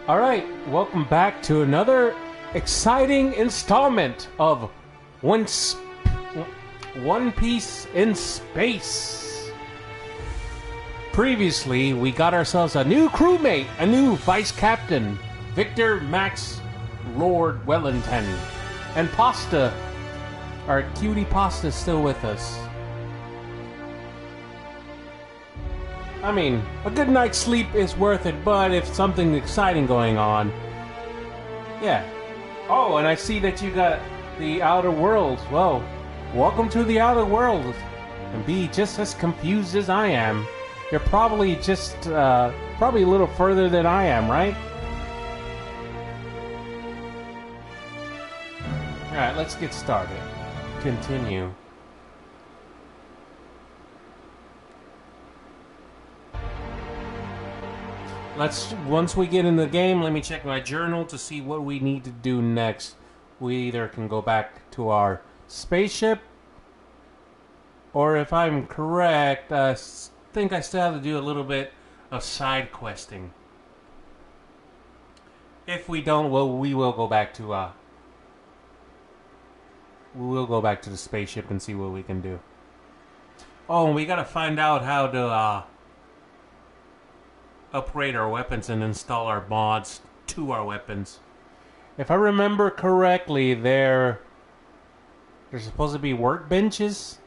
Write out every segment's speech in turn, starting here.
Alright, welcome back to another exciting installment of One Piece in Space. Previously, we got ourselves a new crewmate, a new vice captain, Victor Max Lord Wellington. And Pasta, our cutie Pasta, is still with us. I mean, a good night's sleep is worth it, but if something exciting going on, yeah. Oh, and I see that you got the Outer Worlds. Well, welcome to the Outer Worlds. And be just as confused as I am. You're probably probably a little further than I am, right? Alright, let's get started. Continue. Once we get in the game, let me check my journal to see what we need to do next. We either can go back to our spaceship, or if I'm correct, I think I still have to do a little bit of side questing. If we don't, well, we will go back to the spaceship and see what we can do. Oh, and we gotta find out how to upgrade our weapons and install our mods to our weapons. If I remember correctly, there's supposed to be workbenches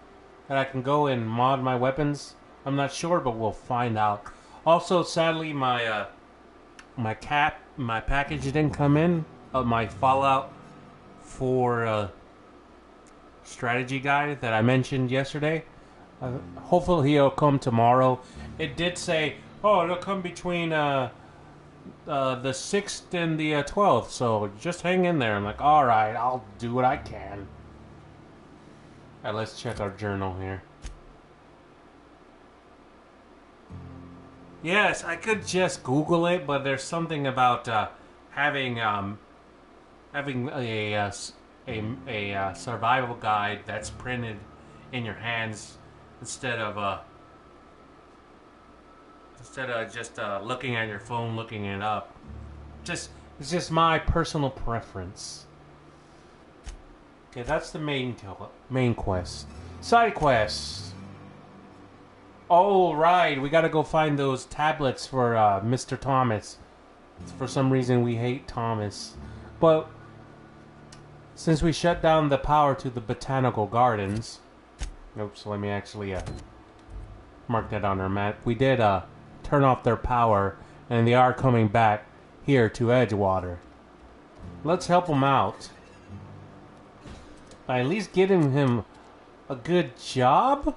that I can go and mod my weapons. I'm not sure, but we'll find out. Also, sadly, my package didn't come in of my Fallout 4 strategy guide that I mentioned yesterday. Hopefully he'll come tomorrow. It did say, oh, it'll come between the 6th and the 12th, so just hang in there. I'm like, alright, I'll do what I can. Alright, let's check our journal here. Yes, I could just Google it, but there's something about having a survival guide that's printed in your hands instead of just looking at your phone, looking it up. It's just my personal preference. Okay, that's the main quest. Side quests. Oh, right, we gotta go find those tablets for Mr. Thomas. For some reason, we hate Thomas. But since we shut down the power to the botanical gardens, oops, let me actually mark that on our map. We did turn off their power, and they are coming back here to Edgewater. Let's help them out by at least getting him a good job.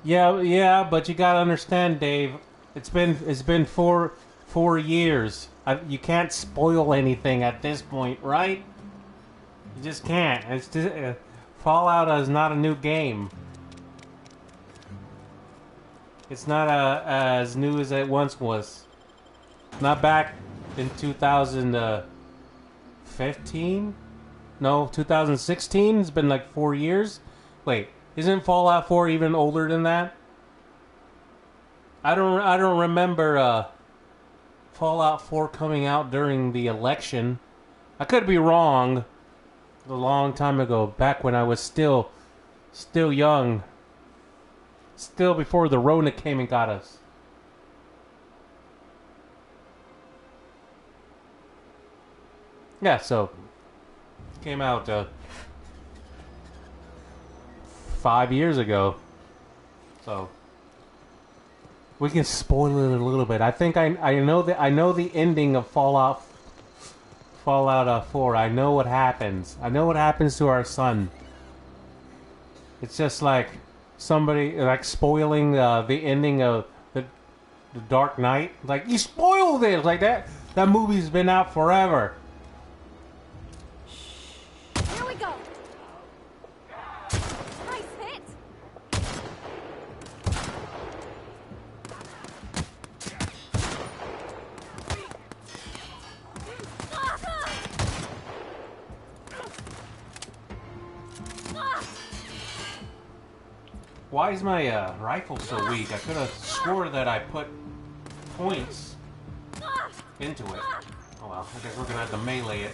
Yeah, but you gotta understand, Dave. It's been 4 years. You can't spoil anything at this point, right? You just can't. It's just, Fallout is not a new game. It's not as new as it once was. Not back in 2015? No, 2016? It's been like 4 years? Wait, isn't Fallout 4 even older than that? I don't remember Fallout 4 coming out during the election. I could be wrong. A long time ago, back when I was still young. Still before the Rona came and got us. Yeah, so came out 5 years ago. So we can spoil it a little bit. I think I know the ending of Fallout 4. I know what happens. I know what happens to our son. It's just like somebody like spoiling the ending of the Dark Knight. Like, you spoiled it. Like that movie's been out forever. Here we go. Nice hit. Why is my rifle so weak? I could have swore that I put points into it. Oh well, I guess we're gonna have to melee it.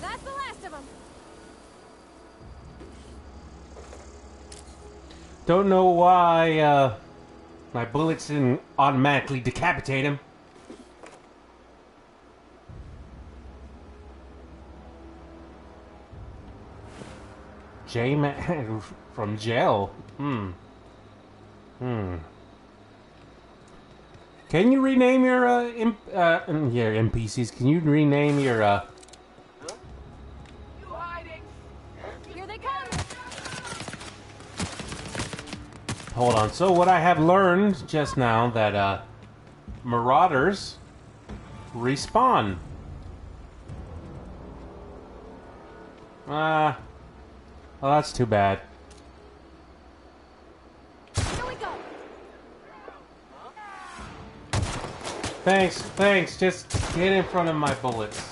That's the last of them. Don't know why my bullets didn't automatically decapitate him. J-Man from jail. Can you rename your NPCs? Can you rename your You hiding? Here they come. Hold on. So what I have learned just now that marauders respawn. Well, that's too bad. Here we go. Thanks. Just get in front of my bullets.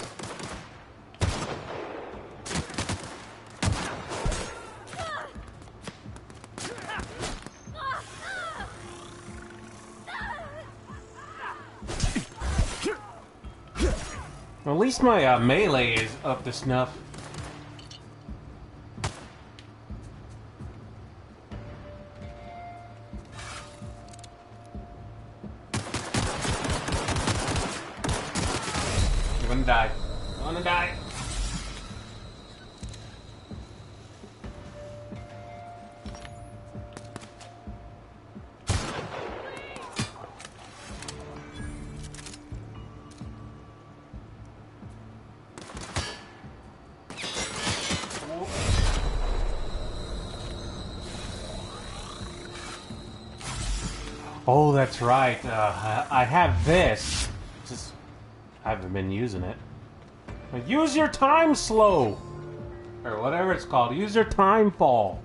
Well, at least my melee is up to snuff. I'm gonna die. I'm gonna die. Oh, that's right. I have this. Just I haven't been using it. Use your time slow, or whatever it's called. Use your time fall.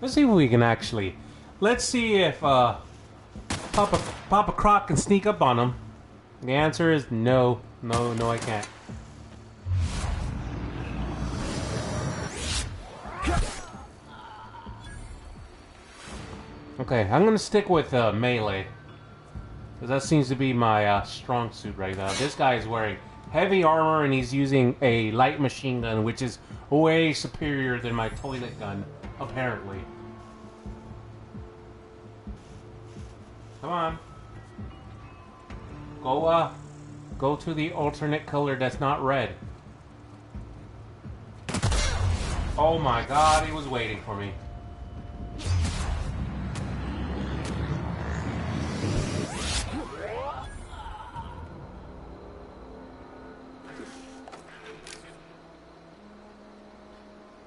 Let's see if we can actually. Let's see if Papa Croc can sneak up on him. The answer is no, I can't. Okay, I'm gonna stick with melee. Because that seems to be my strong suit right now. This guy is wearing heavy armor and he's using a light machine gun, which is way superior than my toilet gun, apparently. Come on. Go to the alternate color that's not red. Oh my god, he was waiting for me.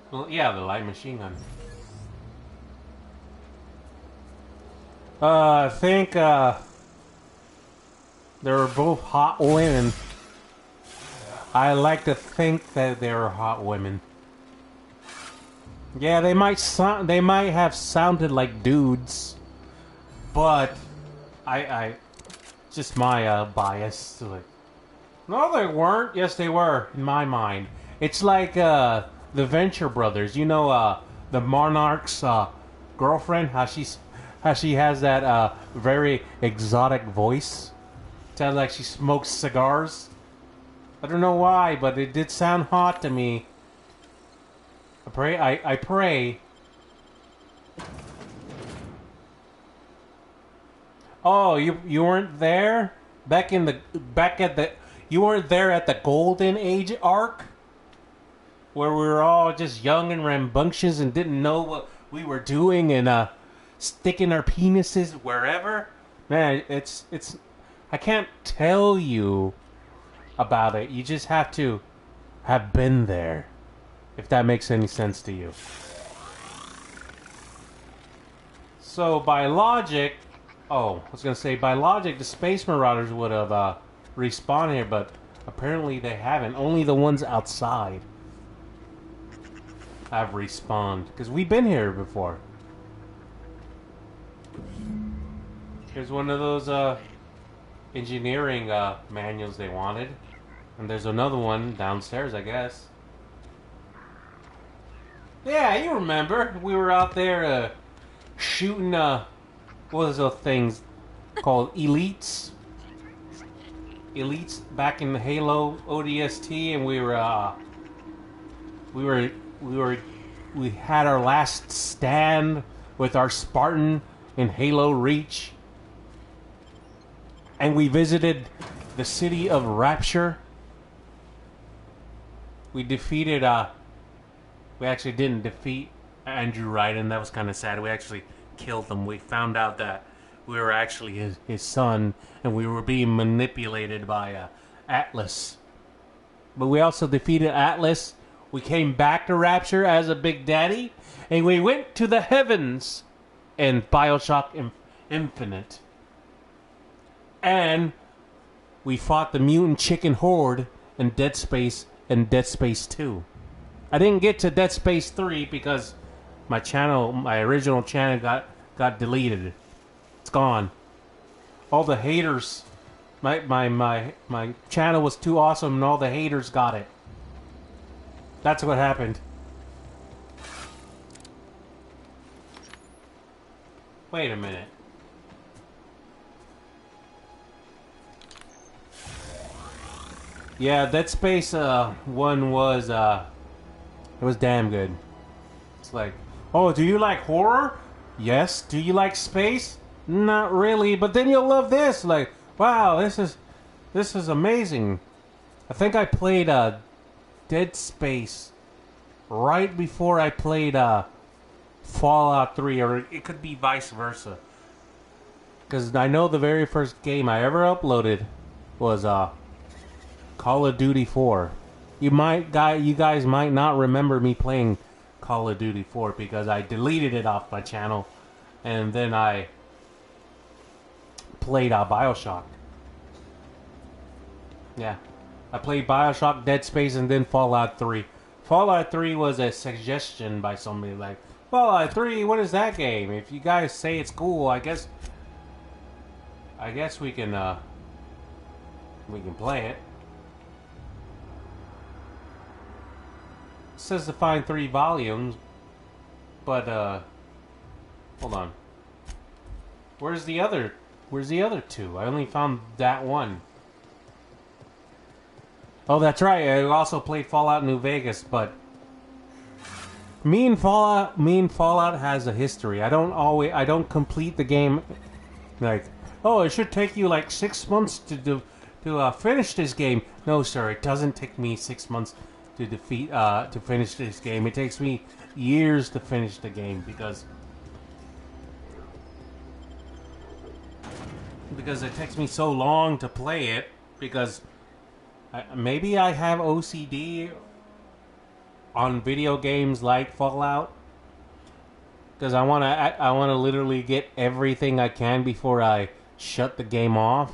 Well, yeah, the light machine gun. I think, they were both hot women. I like to think that they were hot women. Yeah, they might have sounded like dudes, but I just my bias. Like, no, they weren't. Yes, they were in my mind. It's like the Venture Brothers. You know, the Monarch's girlfriend. How she has that very exotic voice. Sounds like she smokes cigars. I don't know why, but it did sound hot to me. I pray. Oh, you weren't there? You weren't there at the Golden Age arc? Where we were all just young and rambunctious and didn't know what we were doing and sticking our penises wherever? Man, it's I can't tell you about it. You just have to have been there. If that makes any sense to you. So, by logic... Oh, I was going to say, by logic, the Space Marauders would have respawned here, but apparently they haven't. Only the ones outside have respawned. Because we've been here before. Here's one of those, engineering manuals they wanted. And there's another one downstairs, I guess. Yeah, you remember. We were out there shooting, what was those things called? Elites? Elites back in the Halo ODST, and we had our last stand with our Spartan in Halo Reach. And we visited the city of Rapture. We defeated, we actually didn't defeat Andrew Ryden. That was kind of sad. We actually killed him. We found out that we were actually his son, and we were being manipulated by Atlas. But we also defeated Atlas. We came back to Rapture as a Big Daddy, and we went to the heavens in Bioshock Infinite. And we fought the mutant chicken horde in Dead Space and Dead Space 2. I didn't get to Dead Space 3 because my original channel got deleted. It's gone. All the haters, my channel was too awesome and all the haters got it. That's what happened. Wait a minute. Yeah, Dead Space 1 was it was damn good. It's like, oh, do you like horror? Yes. Do you like space? Not really, but then you'll love this. Like, wow, this is amazing. I think I played Dead Space right before I played Fallout 3, or it could be vice versa. Because I know the very first game I ever uploaded was Call of Duty 4. You guys might not remember me playing Call of Duty 4 because I deleted it off my channel, and then I played Bioshock. Yeah, I played Bioshock, Dead Space, and then Fallout 3. Fallout 3 was a suggestion by somebody like, Fallout 3, what is that game? If you guys say it's cool, I guess we can play it. It says to find 3 volumes, but hold on. Where's the other 2? I only found that one. Oh, that's right. I also played Fallout New Vegas, but me and Fallout has a history. I don't complete the game like, oh, it should take you like 6 months to finish this game. No, sir, it doesn't take me 6 months to finish this game. It takes me years to finish the game because it takes me so long to play it because maybe I have OCD on video games like Fallout because I want to literally get everything I can before I shut the game off.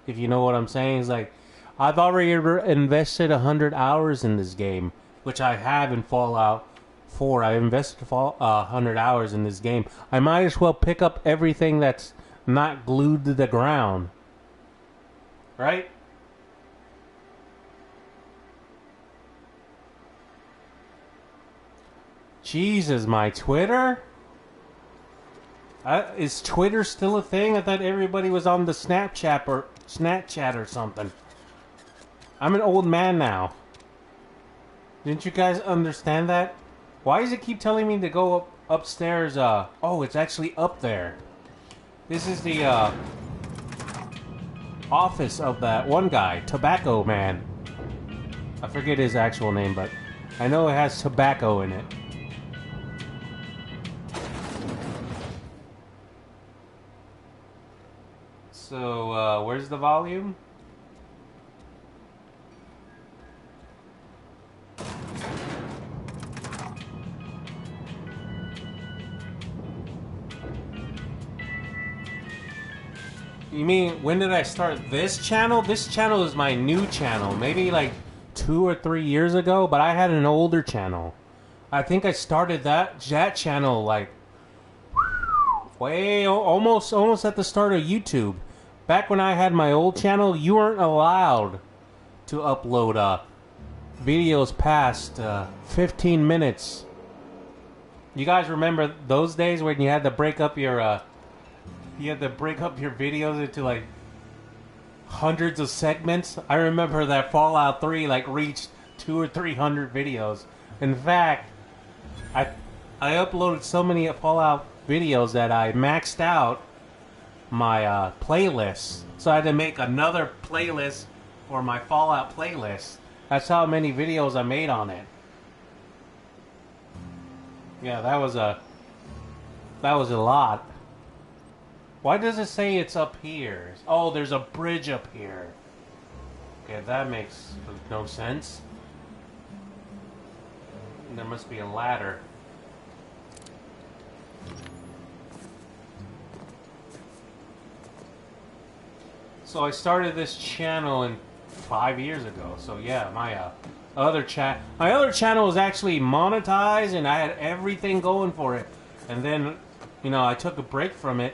If you know what I'm saying, it's like I've already invested 100 hours in this game, which I have in Fallout 4. I invested 100 hours in this game. I might as well pick up everything that's not glued to the ground, right? Jesus, my Twitter? Is Twitter still a thing? I thought everybody was on the Snapchat or something. I'm an old man now. Didn't you guys understand that? Why does it keep telling me to go upstairs? Oh, it's actually up there. This is the office of that one guy, Tobacco Man. I forget his actual name, but I know it has tobacco in it. So, where's the volume? You mean, when did I start this channel? This channel is my new channel. Maybe like 2 or 3 years ago, but I had an older channel. I think I started that channel like way almost at the start of YouTube. back when I had my old channel, you weren't allowed to upload videos past 15 minutes. You guys remember those days when you had to break up your videos into like hundreds of segments? I remember that Fallout 3 like reached 200 or 300 videos. In fact, I uploaded so many Fallout videos that I maxed out my playlist. So I had to make another playlist for my Fallout playlist. That's how many videos I made on it. Yeah, that was a lot. Why does it say it's up here? Oh, there's a bridge up here. Okay, that makes no sense. There must be a ladder. So I started this channel 5 years ago. So yeah, my other channel was actually monetized and I had everything going for it. And then, you know, I took a break from it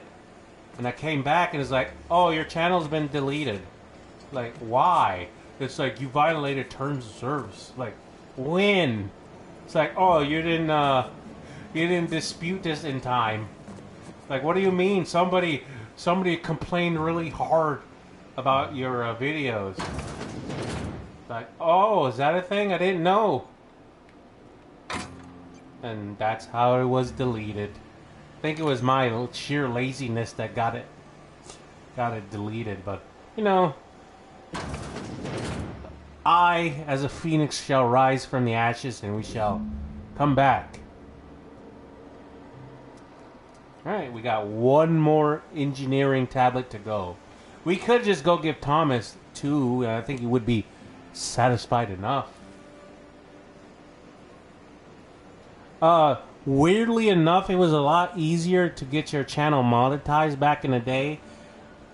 and I came back and it's like, oh, your channel's been deleted. Like, why? It's like, you violated terms of service. Like, when? It's like, oh, you didn't dispute this in time. Like, what do you mean? Somebody complained really hard about your videos. Like, oh, is that a thing? I didn't know. And that's how it was deleted. I think it was my sheer laziness that got it deleted. But, you know, I, as a phoenix, shall rise from the ashes and we shall come back. Alright, we got one more engineering tablet to go. We could just go give Thomas 2, and I think he would be satisfied enough. Weirdly enough, it was a lot easier to get your channel monetized back in the day.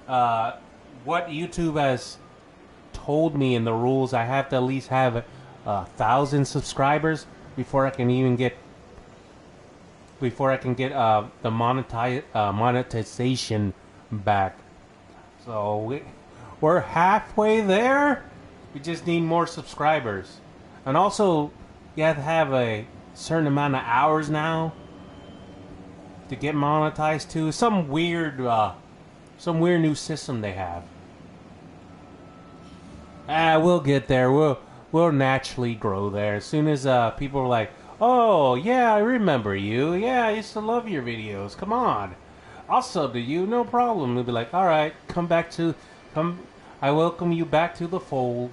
What YouTube has told me in the rules, I have to at least have 1,000 subscribers before I can even get the monetization back. So we're halfway there. We just need more subscribers, and also you have to have a certain amount of hours now to get monetized too. Some weird new system they have. We'll get there. We'll naturally grow there as soon as people are like, oh yeah, I remember you. Yeah, I used to love your videos. Come on, I'll sub to you, no problem. We'll be like, all right, come. I welcome you back to the fold.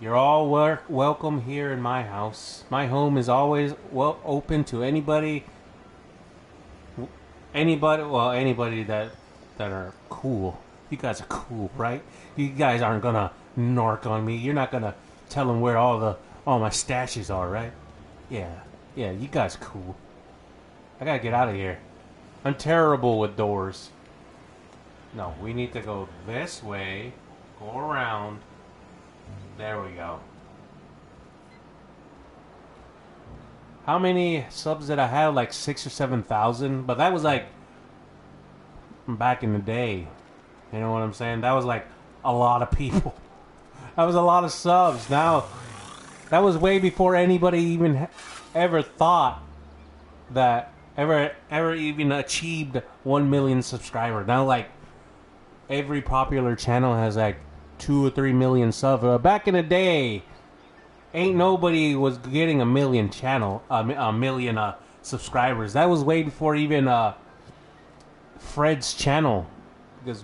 You're all welcome here in my house. My home is always open to anybody that are cool. You guys are cool, right? You guys aren't gonna narc on me. You're not gonna tell them where all my stashes are, right? Yeah, you guys are cool. I gotta get out of here. I'm terrible with doors. No, we need to go this way, go around. There we go. How many subs did I have? Like 6,000 or 7,000? But that was like back in the day. You know what I'm saying? That was like a lot of people. That was a lot of subs. Now, that was way before anybody even ever thought that ever even achieved 1 million subscribers. Now, like, every popular channel has like 2 or 3 million subs. Back in the day, ain't nobody was getting a million subscribers. That was way before even Fred's channel, because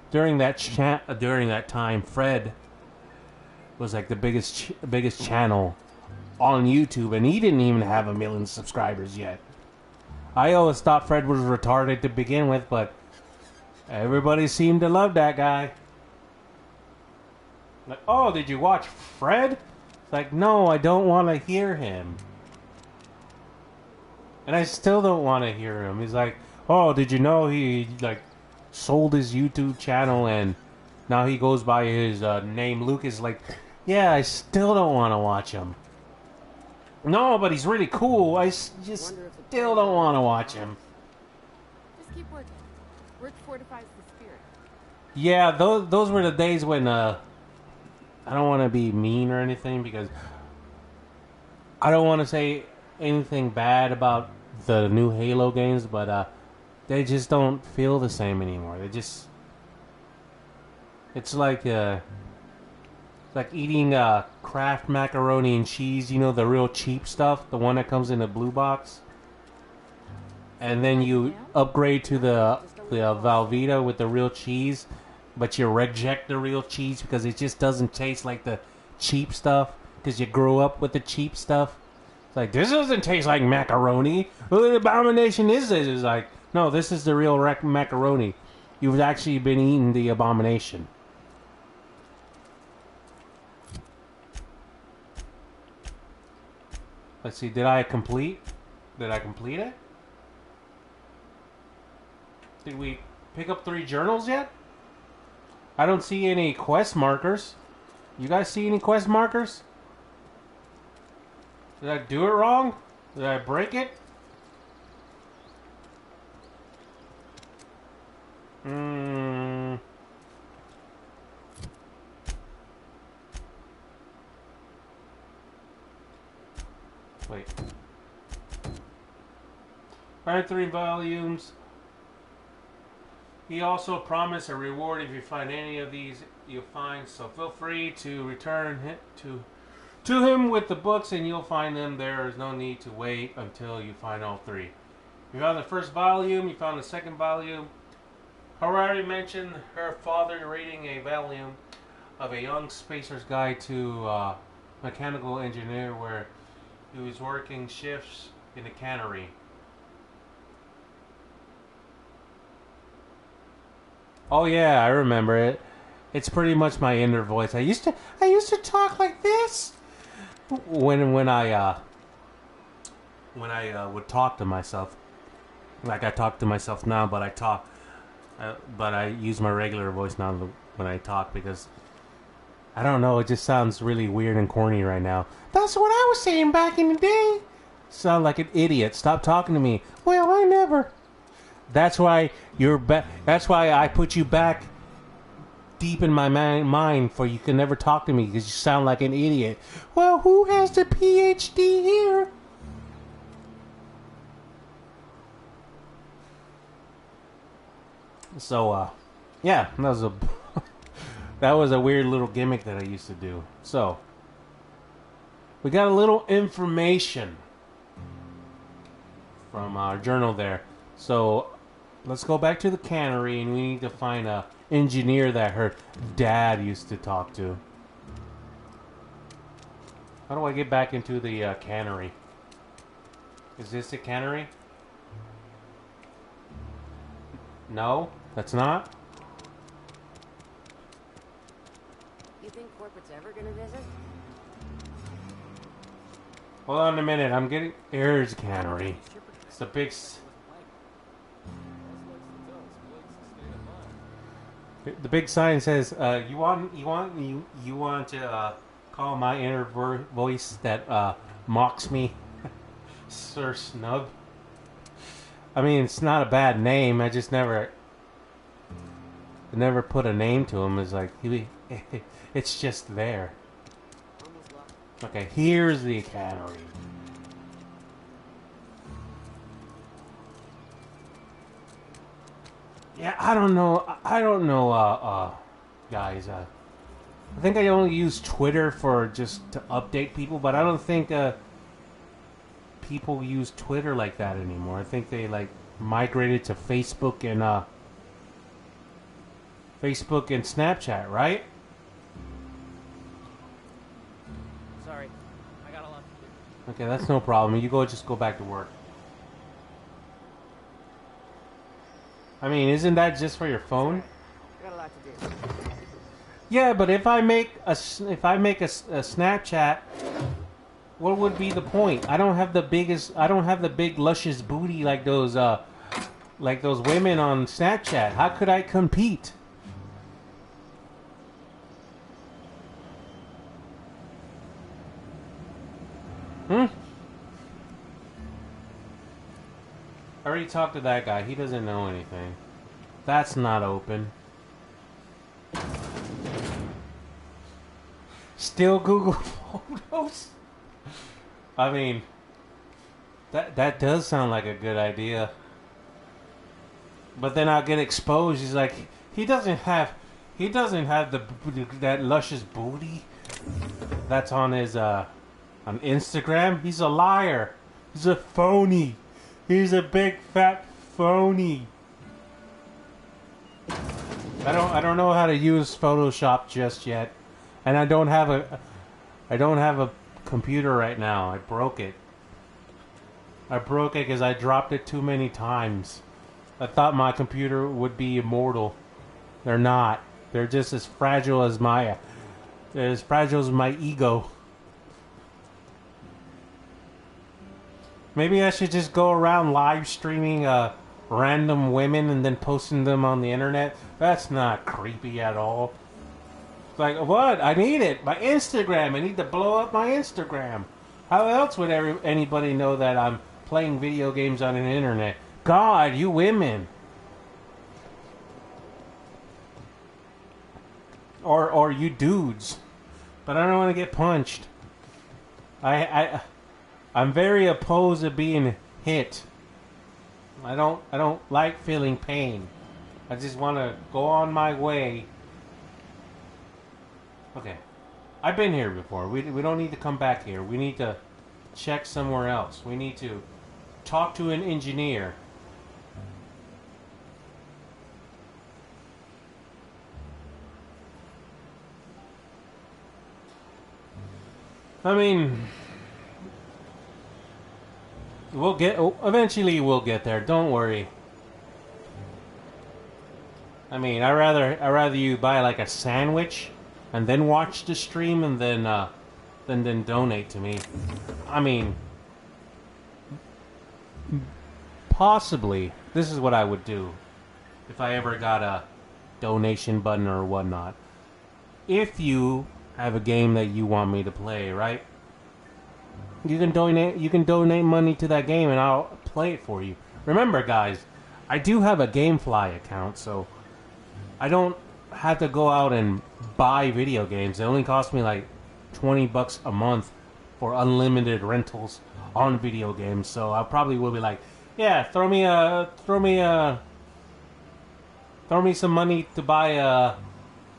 during that time, Fred was like the biggest channel on YouTube, and he didn't even have 1 million subscribers yet. I always thought Fred was retarded to begin with, but everybody seemed to love that guy. Like, oh, did you watch Fred? It's like, no, I don't want to hear him. And I still don't want to hear him. He's like, oh, did you know he like sold his YouTube channel and now he goes by his name Lucas? Like, yeah, I still don't want to watch him. No, but he's really cool. I just still don't want to watch him. Just keep working. Work fortifies the spirit. Yeah, those were the days when I don't want to be mean or anything because I don't want to say anything bad about the new Halo games, but they just don't feel the same anymore. They just it's like eating Kraft macaroni and cheese, you know, the real cheap stuff, the one that comes in a blue box. And then you upgrade to the Velveeta with the real cheese, but you reject the real cheese because it just doesn't taste like the cheap stuff because you grew up with the cheap stuff. It's like, this doesn't taste like macaroni. What abomination is this? It's like, no, this is the real macaroni. You've actually been eating the abomination. Let's see, did I complete it? Did we pick up 3 journals yet? I don't see any quest markers. You guys see any quest markers? Did I do it wrong? Did I break it? Wait. Find 3 volumes. He also promised a reward if you find any of these you'll find, so feel free to return to him with the books and you'll find them. There is no need to wait until you find all 3. You found the first volume, you found the second volume. I already mentioned her father reading a volume of a young spacer's guide to mechanical engineer where he was working shifts in the cannery. Oh yeah, I remember it. It's pretty much my inner voice. I used to talk like this when I would talk to myself. Like I talk to myself now, but I use my regular voice now when I talk because I don't know, it just sounds really weird and corny right now. That's what I was saying back in the day. Sound like an idiot. Stop talking to me. Well, I never. That's why that's why I put you back deep in my mind, for you can never talk to me because you sound like an idiot. Well, who has the PhD here? So, yeah, that was a weird little gimmick that I used to do. So, we got a little information from our journal there. So, let's go back to the cannery, and we need to find a engineer that her dad used to talk to. How do I get back into the cannery? Is this the cannery? No, that's not. You think corporate's ever gonna visit? Hold on a minute, I'm getting... Here's the cannery. It's the big... The big sign says, you want to call my inner voice that mocks me Sir Snub? I mean, it's not a bad name. I just never put a name to him. It's like it's just there. Okay, here's the cannery. Yeah, I don't know, guys. I think I only use Twitter for just to update people, but I don't think people use Twitter like that anymore. I think they like migrated to Facebook and Snapchat, right? Sorry, I got a lot to do. Okay, that's no problem. You just go back to work. I mean, isn't that just for your phone? I got a lot to do. Yeah, but if I make a Snapchat, what would be the point? I don't have the big luscious booty like those women on Snapchat. How could I compete? I already talked to that guy. He doesn't know anything. That's not open. Still Google Photos? I mean, that does sound like a good idea. But then I'll get exposed. He's like, he doesn't have that luscious booty that's on his on Instagram. He's a liar. He's a phony. He's a big fat phony. I don't know how to use Photoshop just yet, and I don't have a computer right now. I broke it. I broke it because I dropped it too many times. I thought my computer would be immortal. They're not. They're just as fragile as my ego. Maybe I should just go around live streaming random women and then posting them on the internet. That's not creepy at all. Like, what? I need it. My Instagram. I need to blow up my Instagram. How else would anybody know that I'm playing video games on an internet? God, you women. Or you dudes. But I don't want to get punched. I'm very opposed to being hit. I don't like feeling pain. I just want to go on my way. Okay. I've been here before. We don't need to come back here. We need to check somewhere else. We need to talk to an engineer. I mean, eventually we'll get there. Don't worry. I mean, I rather you buy like a sandwich and then watch the stream and then donate to me. I mean, possibly this is what I would do if I ever got a donation button or whatnot. If you have a game that you want me to play, right? You can donate money to that game and I'll play it for you. Remember, guys, I do have a GameFly account, so I don't have to go out and buy video games. It only costs me like $20 a month for unlimited rentals on video games. So I probably will be like, yeah, throw me some money to buy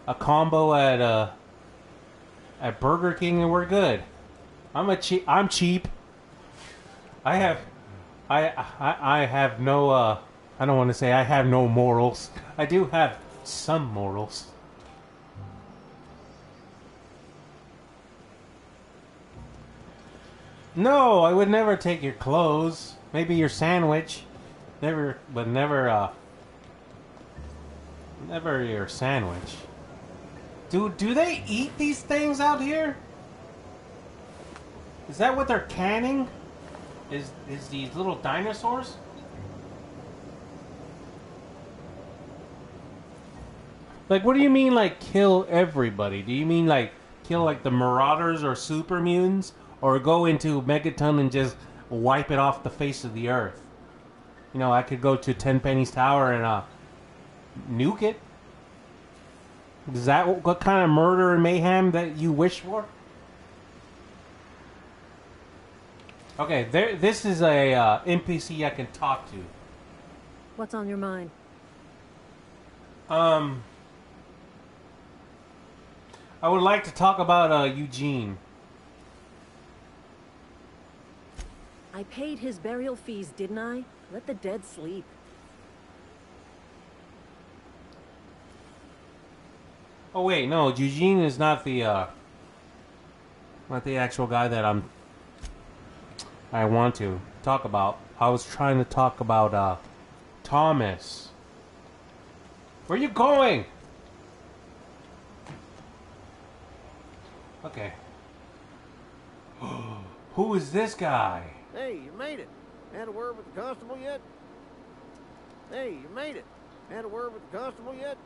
a combo at Burger King and we're good. I'm cheap. I have no I don't want to say I have no morals. I do have some morals. No, I would never take your clothes. Maybe your sandwich. Never your sandwich. Do they eat these things out here? Is that what they're canning? Is these little dinosaurs? Like, what do you mean, like, kill everybody? Do you mean, like, kill, like, the Marauders or Super Mutants? Or go into Megaton and just wipe it off the face of the earth? You know, I could go to Tenpenny's Tower and, nuke it? Is that what kind of murder and mayhem that you wish for? Okay, this is a NPC I can talk to. What's on your mind? I would like to talk about Eugene. I paid his burial fees, didn't I? Let the dead sleep. Oh wait, no, Eugene is not the actual guy that I want to talk about. I was trying to talk about Thomas. Where are you going? Okay. Who is this guy? Hey, you made it. Had a word with the constable yet? Hey, you made it. Had a word with the constable yet?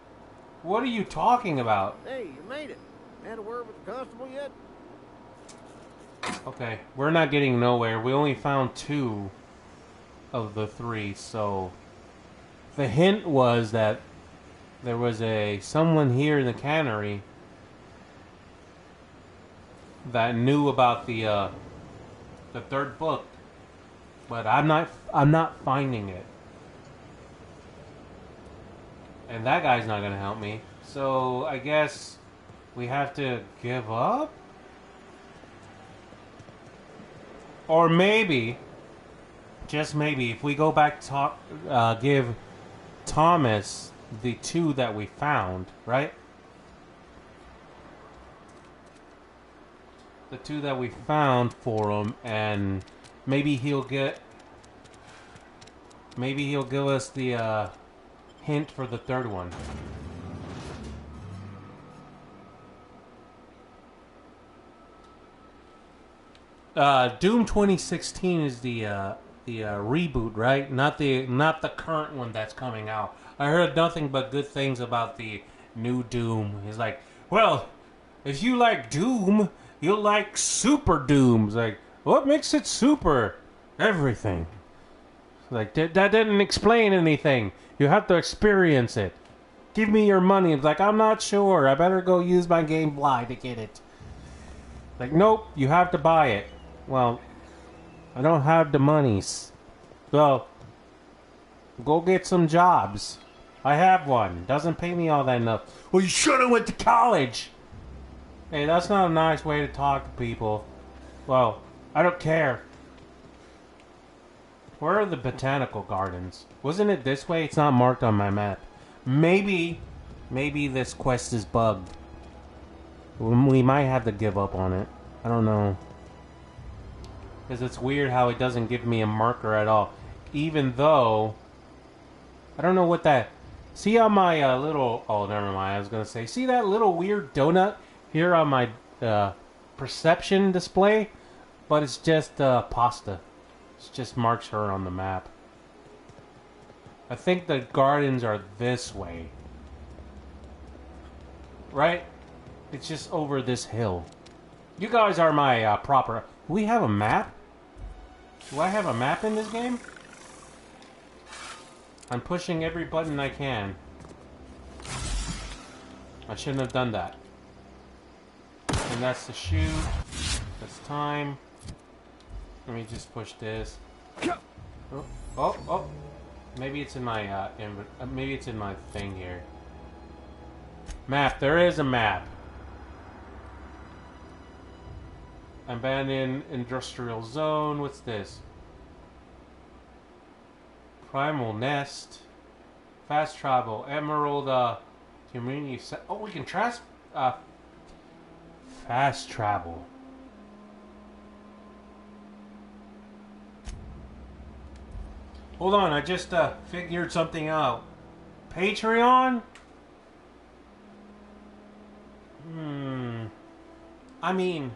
What are you talking about? Hey, you made it. Had a word with the constable yet? Okay, we're not getting nowhere. We only found 2 of the 3, so the hint was that there was someone here in the cannery that knew about the third book, but I'm not finding it. And that guy's not gonna help me. So I guess we have to give up? Or maybe, just maybe, if we go back to give Thomas the 2 that we found, right? The 2 that we found for him, and maybe he'll give us the hint for the third one. Doom 2016 is the reboot, right? Not the current one that's coming out. I heard nothing but good things about the new Doom. He's like, well, if you like Doom, you'll like Super Doom. It's like, what makes it super? Everything. Like, that didn't explain anything. You have to experience it. Give me your money. It's like, I'm not sure. I better go use my Game Boy to get it. Like, nope, you have to buy it. Well, I don't have the monies. Well, go get some jobs. I have one. Doesn't pay me all that enough. Well, you should have went to college. Hey, that's not a nice way to talk to people. Well, I don't care. Where are the botanical gardens? Wasn't it this way? It's not marked on my map. Maybe this quest is bugged. We might have to give up on it. I don't know. Because it's weird how it doesn't give me a marker at all. Even though, I don't know what that... See on my little... Oh, never mind. I was going to say, see that little weird donut here on my perception display? But it's just pasta. It just marks her on the map. I think the gardens are this way. Right? It's just over this hill. You guys are my proper... Do we have a map? Do I have a map in this game? I'm pushing every button I can. I shouldn't have done that. And that's the shoot. That's time. Let me just push this. Oh. Maybe it's in my maybe it's in my thing here. Map. There is a map. Abandoned industrial zone. What's this? Primal nest. Fast travel. Emerald. Community. Oh, we can fast travel. Hold on, I just figured something out. Patreon? I mean,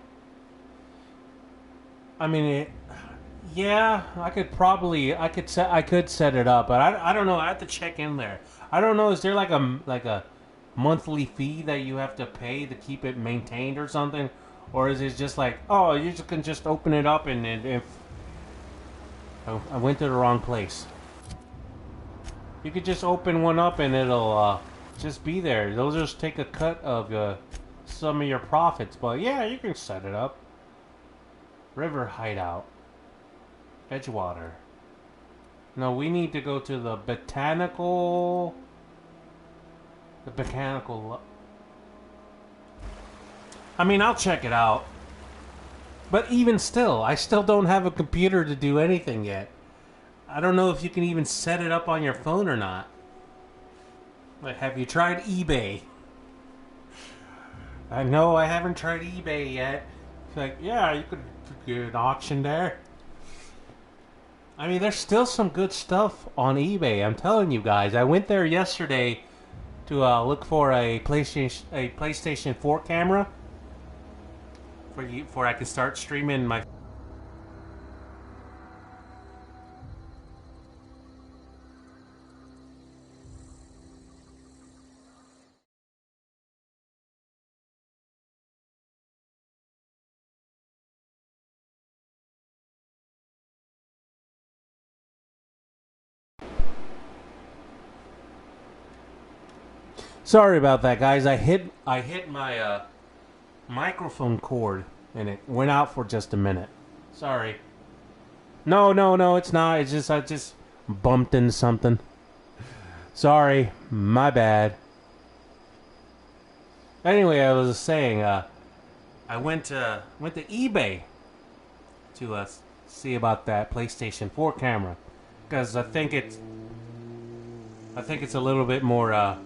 yeah, I could set it up, but I don't know. I have to check in there. I don't know. Is there like a monthly fee that you have to pay to keep it maintained or something, or is it just like, oh, you can just open it up and if I went to the wrong place. You could just open one up and it'll just be there. They'll just take a cut of some of your profits, but yeah, you can set it up. River hideout. Edgewater. No, we need to go to the botanical... I mean, I'll check it out. But even still, I still don't have a computer to do anything yet. I don't know if you can even set it up on your phone or not. Like, have you tried eBay? I know I haven't tried eBay yet. It's like, yeah, you could get an auction there. I mean, there's still some good stuff on eBay. I'm telling you guys. I went there yesterday to look for a PlayStation 4 camera for I could start streaming my. Sorry about that, guys. I hit my microphone cord and it went out for just a minute. Sorry. No, it's not. It's just I just bumped into something. Sorry, my bad. Anyway, I was saying, I went to eBay to see about that PlayStation 4 camera because I think it's a little bit more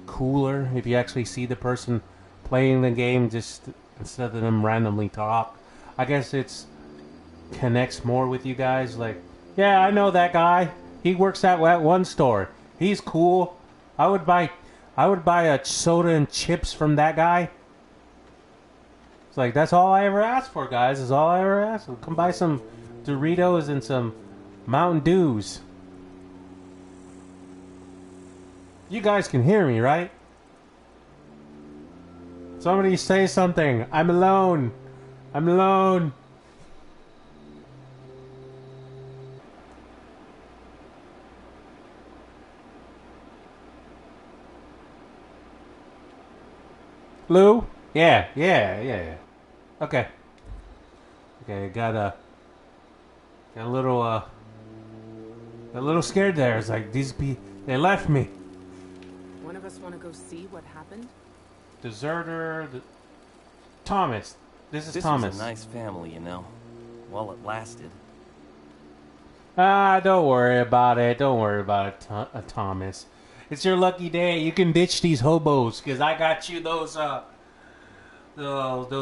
cooler if you actually see the person playing the game just instead of them randomly talk. I guess it's connects more with you guys. Like, yeah, I know that guy. He works at that one store. He's cool. I would buy a soda and chips from that guy. It's like, that's all I ever asked for, guys. Is all I ever asked. Come buy some Doritos and some Mountain Dews. You guys can hear me, right? Somebody say something. I'm alone. I'm alone. Lou? Yeah. Okay. Got a little scared there. It's like they left me. One of us want to go see what happened? Deserter, Thomas. This is Thomas. This was a nice family, you know, while it lasted. Don't worry about it. Don't worry about it, Thomas. It's your lucky day. You can ditch these hobos, because I got you those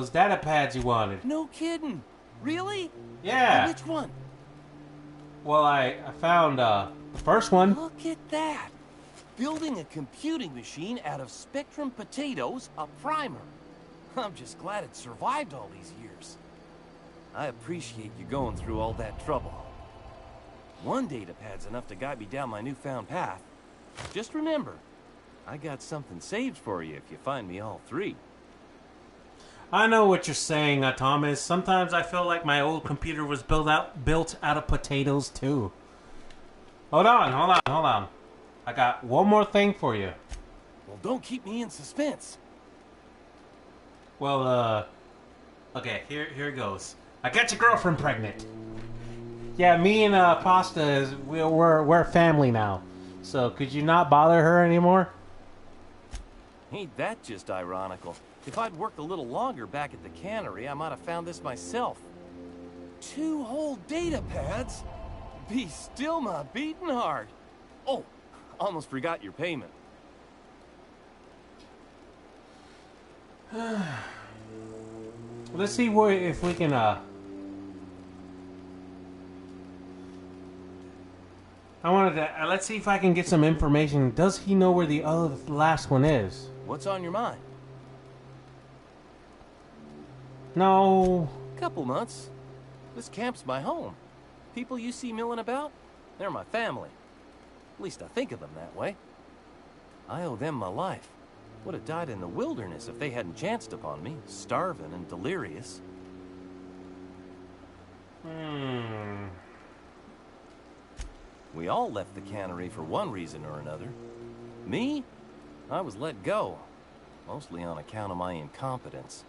data pads you wanted. No kidding. Really? Yeah. Which one? Well, I found the first one. Look at that. Building a computing machine out of Spectrum potatoes, a primer. I'm just glad it survived all these years. I appreciate you going through all that trouble. One data pad's enough to guide me down my newfound path. Just remember, I got something saved for you if you find me all three. I know what you're saying, Thomas. Sometimes I feel like my old computer was built out of potatoes too. Hold on. I got one more thing for you. Well, don't keep me in suspense. Well, okay, here it goes. I got your girlfriend pregnant. Yeah, me and Pasta we're family now. So could you not bother her anymore? Ain't that just ironical? If I'd worked a little longer back at the cannery, I might have found this myself. 2 whole data pads? Be still my beating heart. Oh, almost forgot your payment. Let's see if we can let's see if I can get some information. Does he know where the last one is? What's on your mind? No. Couple months. This camp's my home. People you see milling about, they're my family. At least I think of them that way. I owe them my life. Would have died in the wilderness if they hadn't chanced upon me, starving and delirious. We all left the cannery for one reason or another. Me? I was let go, mostly on account of my incompetence.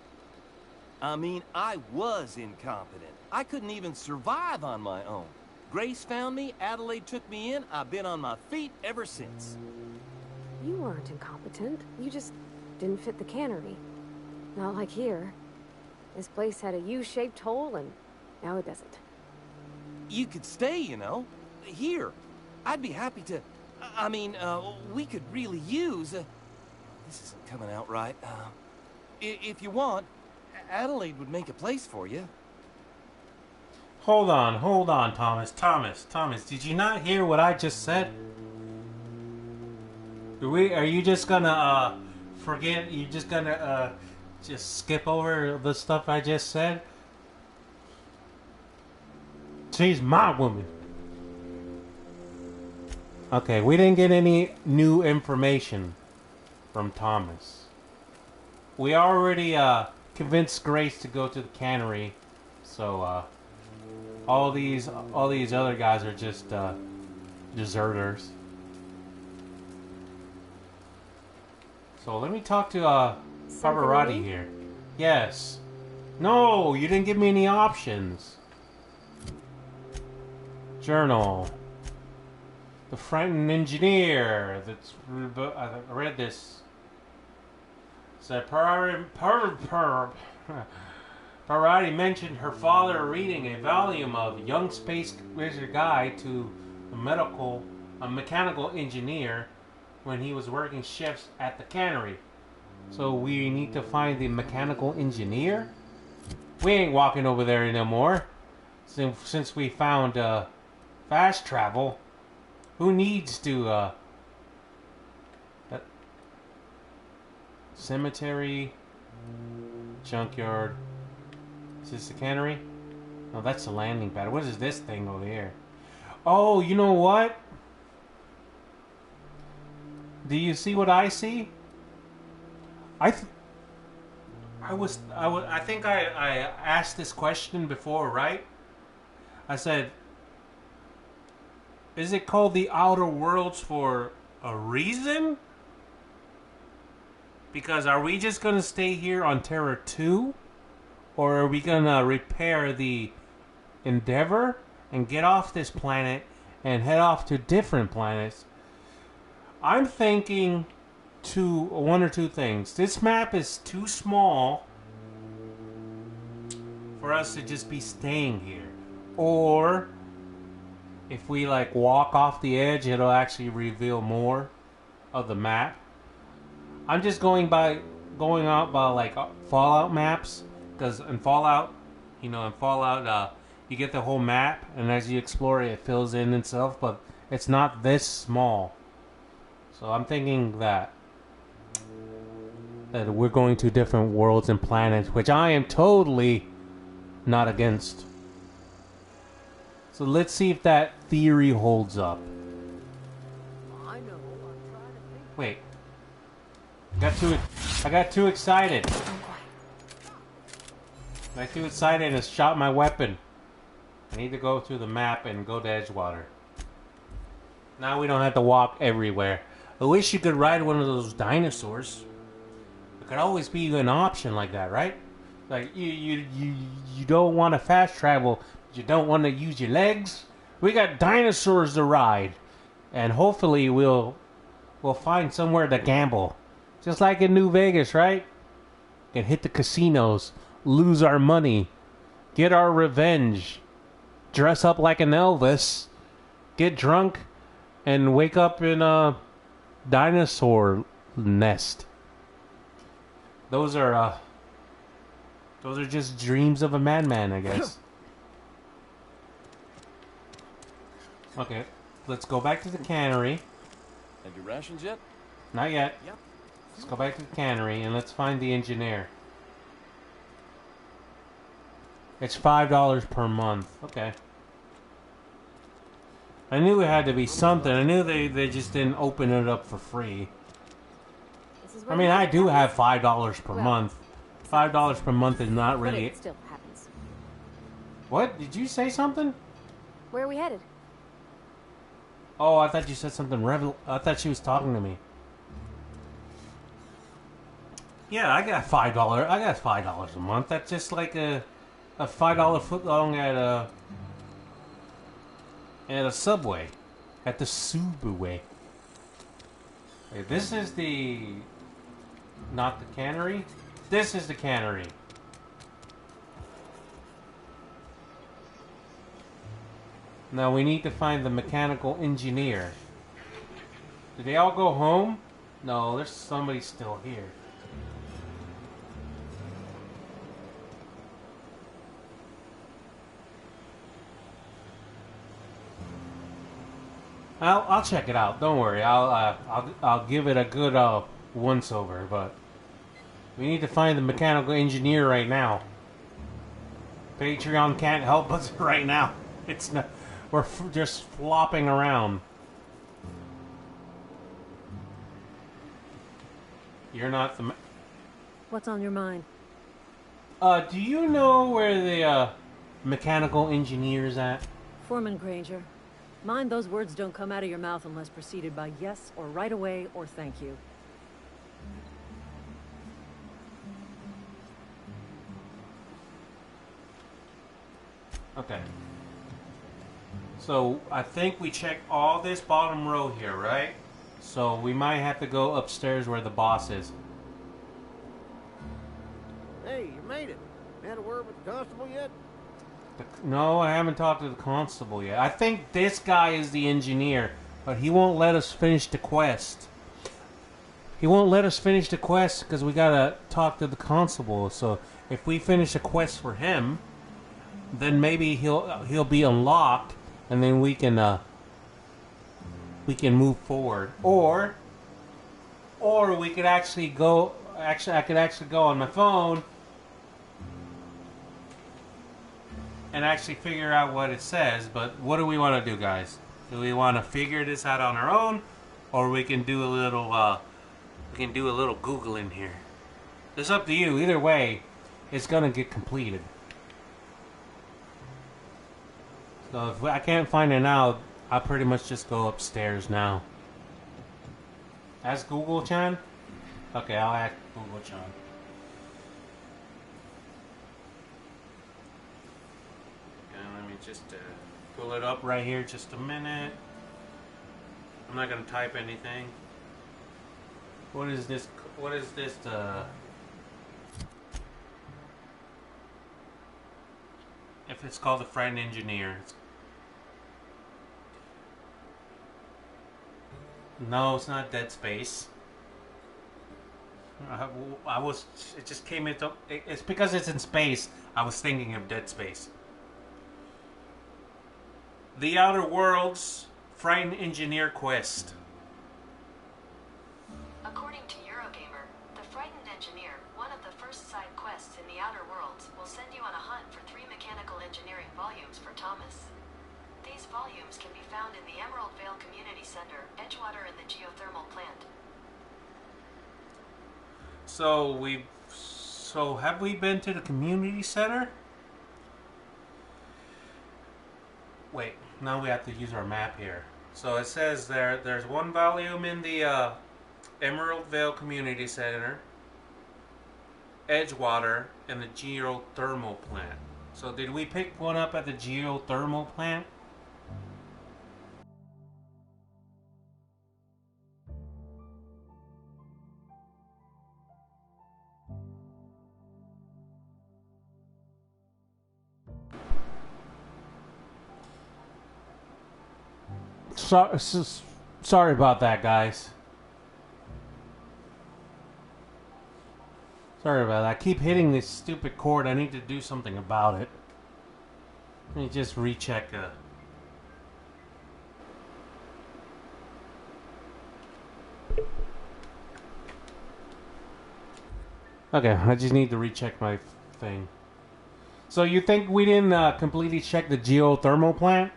I mean, I was incompetent. I couldn't even survive on my own. Grace found me, Adelaide took me in, I've been on my feet ever since. You weren't incompetent. You just didn't fit the cannery. Not like here. This place had a U-shaped hole, and now it doesn't. You could stay, you know. Here. I'd be happy to... I mean, we could really use... this isn't coming out right. If you want, Adelaide would make a place for you. Hold on, Thomas. Thomas, did you not hear what I just said? Are you just gonna forget? You just gonna just skip over the stuff I just said? She's my woman. Okay, we didn't get any new information from Thomas. We already convinced Grace to go to the cannery, so all these other guys are just deserters. So let me talk to Something you Pavarotti need? here. Yes. No, you didn't give me any options. Journal. The frightened engineer. That's I read this. Said Pavarotti mentioned her father reading a volume of Young Space Wizard Guide to a mechanical engineer when he was working shifts at the cannery. So we need to find the mechanical engineer? We ain't walking over there anymore. Since we found fast travel, who needs to cemetery, junkyard. Is this the cannery? No, that's the landing pad. What is this thing over here? Oh, you know what? Do you see what I see? I think I asked this question before, right? I said, is it called the Outer Worlds for a reason? Because are we just gonna stay here on Terra 2? Or are we gonna repair the Endeavor and get off this planet and head off to different planets? I'm thinking one or two things. This map is too small for us to just be staying here. Or if we like walk off the edge, it'll actually reveal more of the map. I'm just going out by like Fallout maps, because in Fallout, you get the whole map, and as you explore it, it fills in itself, but it's not this small. So I'm thinking that we're going to different worlds and planets, which I am totally not against. So let's see if that theory holds up. I know. I'm trying to think. Wait. I got too excited. I got too excited and shot my weapon. I need to go through the map and go to Edgewater. Now we don't have to walk everywhere. I wish you could ride one of those dinosaurs. It could always be an option like that, right? Like you don't want to fast travel, but you don't want to use your legs. We got dinosaurs to ride, and hopefully we'll find somewhere to gamble, just like in New Vegas, right? And hit the casinos, lose our money, get our revenge, dress up like an Elvis, get drunk, and wake up in a dinosaur nest. Those are just dreams of a madman, I guess. Okay, let's go back to the cannery. Have your rations yet? Not yet. Yep. Let's go back to the cannery and let's find the engineer. It's $5 per month. Okay. I knew it had to be something. I knew they just didn't open it up for free. I mean, I do have $5 per month. $5 per month is not really. But it still happens. What? Did you say something? Where are we headed? Oh, I thought you said something I thought she was talking to me. Yeah, I got $5. I got $5 a month. That's just like a $5 footlong at a Subway, at the Subway. Okay, this is not the cannery. This is the cannery. Now we need to find the mechanical engineer. Did they all go home? No, there's somebody still here. I'll check it out. Don't worry. I'll give it a good once over. But we need to find the mechanical engineer right now. Patreon can't help us right now. It's not. We're just flopping around. You're not the. What's on your mind? Do you know where the mechanical engineer's at? Foreman Granger. Mind those words don't come out of your mouth unless preceded by yes or right away or thank you. Okay. So I think we checked all this bottom row here, right? So we might have to go upstairs where the boss is. Hey, you made it. Had a word with the constable yet? No, I haven't talked to the constable yet. I think this guy is the engineer, but he won't let us finish the quest. He won't let us finish the quest because we gotta talk to the constable. So if we finish a quest for him, then maybe he'll be unlocked, and then we can move forward. Or we could actually go. Actually, I could actually go on my phone and actually figure out what it says. But what do we want to do, guys? Do we want to figure this out on our own, or we can do a little Googling here? It's up to you. Either way, it's gonna get completed. So if I can't find it now, I'll pretty much just go upstairs now. Ask Google-chan? Okay, I'll ask Google-chan. Let me just pull it up right here just a minute. I'm not gonna type anything. What is this? What is this? If it's called the Friend Engineer. No, it's not Dead Space. It just came into, it's because it's in space, I was thinking of Dead Space. The Outer Worlds Friend Engineer Quest. According to Eurogamer, the Frightened Engineer, one of the first side quests in the Outer Worlds, will send you on a hunt for 3 mechanical engineering volumes for Thomas. These volumes can be found in the Emerald Vale Community Center, Edgewater, and the geothermal plant. So have we been to the community center? Wait, now we have to use our map here. So it says there's one volume in the Emerald Vale Community Center, Edgewater, and the geothermal plant. So did we pick one up at the geothermal plant? Sorry about that, guys. Sorry about that. I keep hitting this stupid cord. I need to do something about it. Let me just recheck. Okay, I just need to recheck my thing. So you think we didn't completely check the geothermal plant?